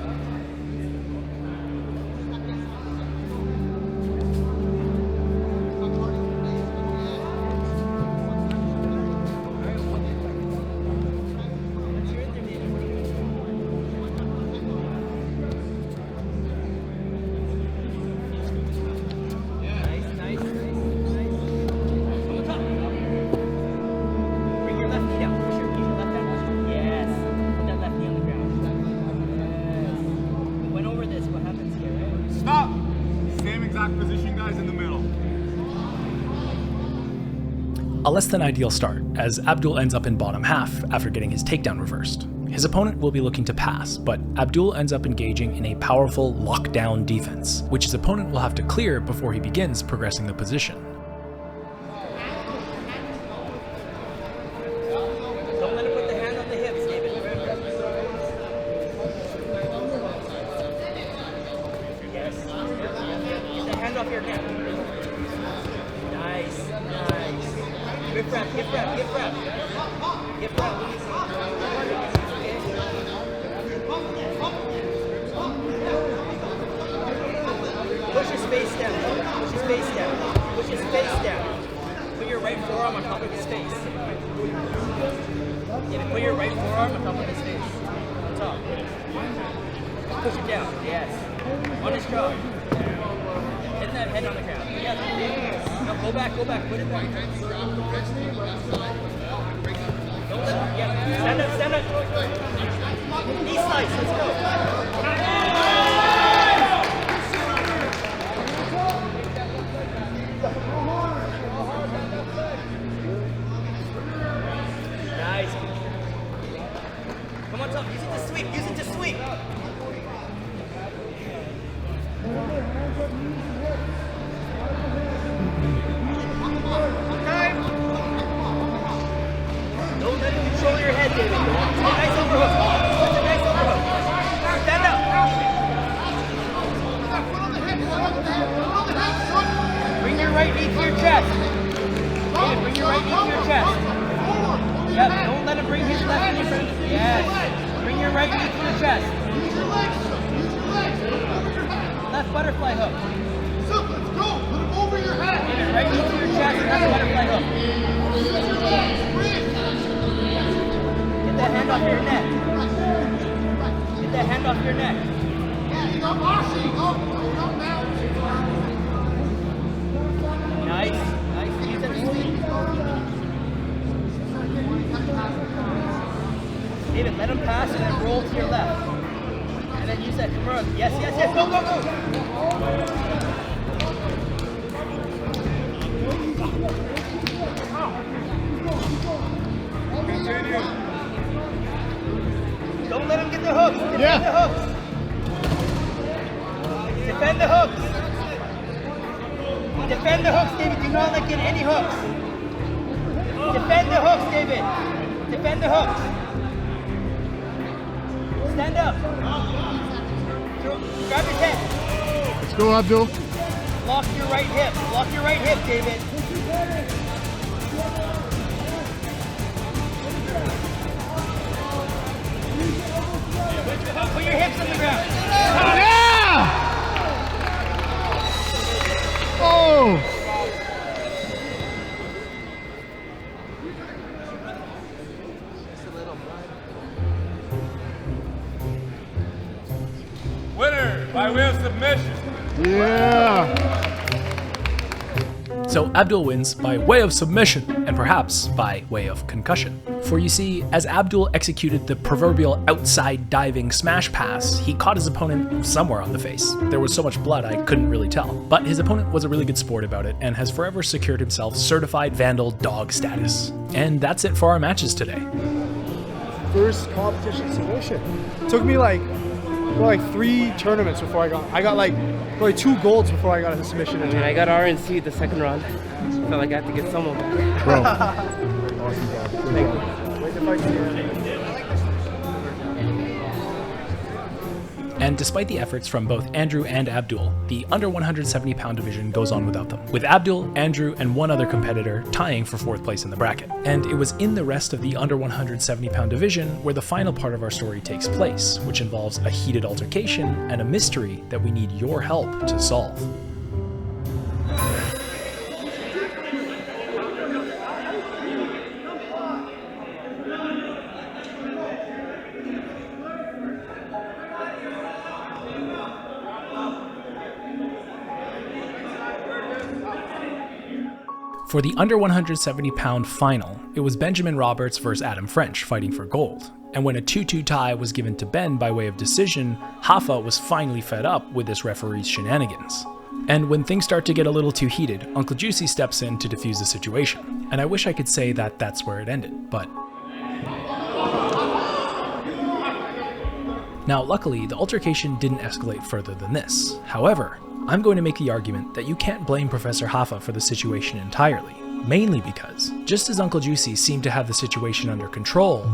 S1: A less than ideal start, as Abdul ends up in bottom half after getting his takedown reversed. His opponent will be looking to pass, but Abdul ends up engaging in a powerful lockdown defense, which his opponent will have to clear before he begins progressing the position.
S6: Don't let him put the hand on the hips, David. Yes. Get the hand off your hip. Nice. Hip wrap. Push his face down. Push his face down. Put your right forearm on top of his face. Yeah, put your right forearm on top of his face. On top. Push it down. Yes. On his jaw. Hit that head on the ground. Yeah. No, go back. Put it back. Don't let him. Yeah. Stand up. Knee slice. Let's go. Nice. Come on top. Use it to sweep. Don't let him control your head, David. Nice overhook. Stand up. Bring your right knee to your chest. David, bring your right knee to your chest. Yep, don't let him bring his left knee in front of you. Yes. Bring your right knee to your chest. Left butterfly hook.
S8: Let's go. Put him over your head.
S6: David, right knee to your chest and left butterfly hook. Get that hand off your neck. Nice. Use that sweep. David, let him pass and then roll to your left. And then use that Kimura. Yes. Go.
S2: Continue.
S6: Don't let him get the hooks. Defend the hooks, David. Do not let get any hooks. Defend the hooks, David. Defend the hooks. Stand up. Grab his head.
S12: Let's go, Abdul.
S6: Lock your right hip. David. Put your hips on the ground.
S12: Yeah!
S9: By way of submission.
S12: Yeah.
S1: So Abdul wins by way of submission, and perhaps by way of concussion. For you see, as Abdul executed the proverbial outside diving smash pass, he caught his opponent somewhere on the face. There was so much blood I couldn't really tell, but his opponent was a really good sport about it and has forever secured himself certified Vandal dog status. And that's it for our matches today.
S12: First competition submission. Took me like 3 tournaments before I got like probably 2 golds before I got a submission.
S14: I mean, I got RNC the second round. Felt like I had to get someone.
S12: Bro. Awesome, bro. Thank you. Wait to fight you.
S1: And despite the efforts from both Andrew and Abdul, the under 170 pound division goes on without them, with Abdul, Andrew, and one other competitor tying for 4th place in the bracket. And it was in the rest of the under 170 pound division where the final part of our story takes place, which involves a heated altercation and a mystery that we need your help to solve. For the under 170 pound final, it was Benjamin Roberts versus Adam French fighting for gold. And when a 2-2 tie was given to Ben by way of decision, Haffa was finally fed up with this referee's shenanigans. And when things start to get a little too heated, Uncle Juicy steps in to defuse the situation. And I wish I could say that that's where it ended, but... Now, luckily, the altercation didn't escalate further than this. However, I'm going to make the argument that you can't blame Professor Haffa for the situation entirely, mainly because, just as Uncle Juicy seemed to have the situation under control,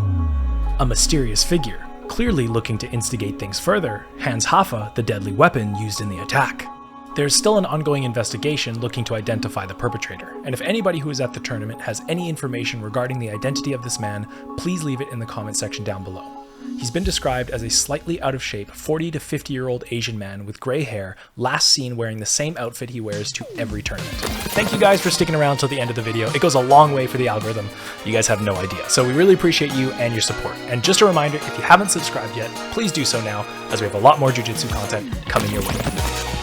S1: a mysterious figure, clearly looking to instigate things further, hands Haffa the deadly weapon used in the attack. There's still an ongoing investigation looking to identify the perpetrator, and if anybody who is at the tournament has any information regarding the identity of this man, please leave it in the comment section down below. He's been described as a slightly out of shape 40 to 50-year-old Asian man with gray hair, last seen wearing the same outfit he wears to every tournament. Thank you guys for sticking around till the end of the video. It goes a long way for the algorithm. You guys have no idea. So we really appreciate you and your support. And just a reminder, if you haven't subscribed yet, please do so now, as we have a lot more jiu-jitsu content coming your way.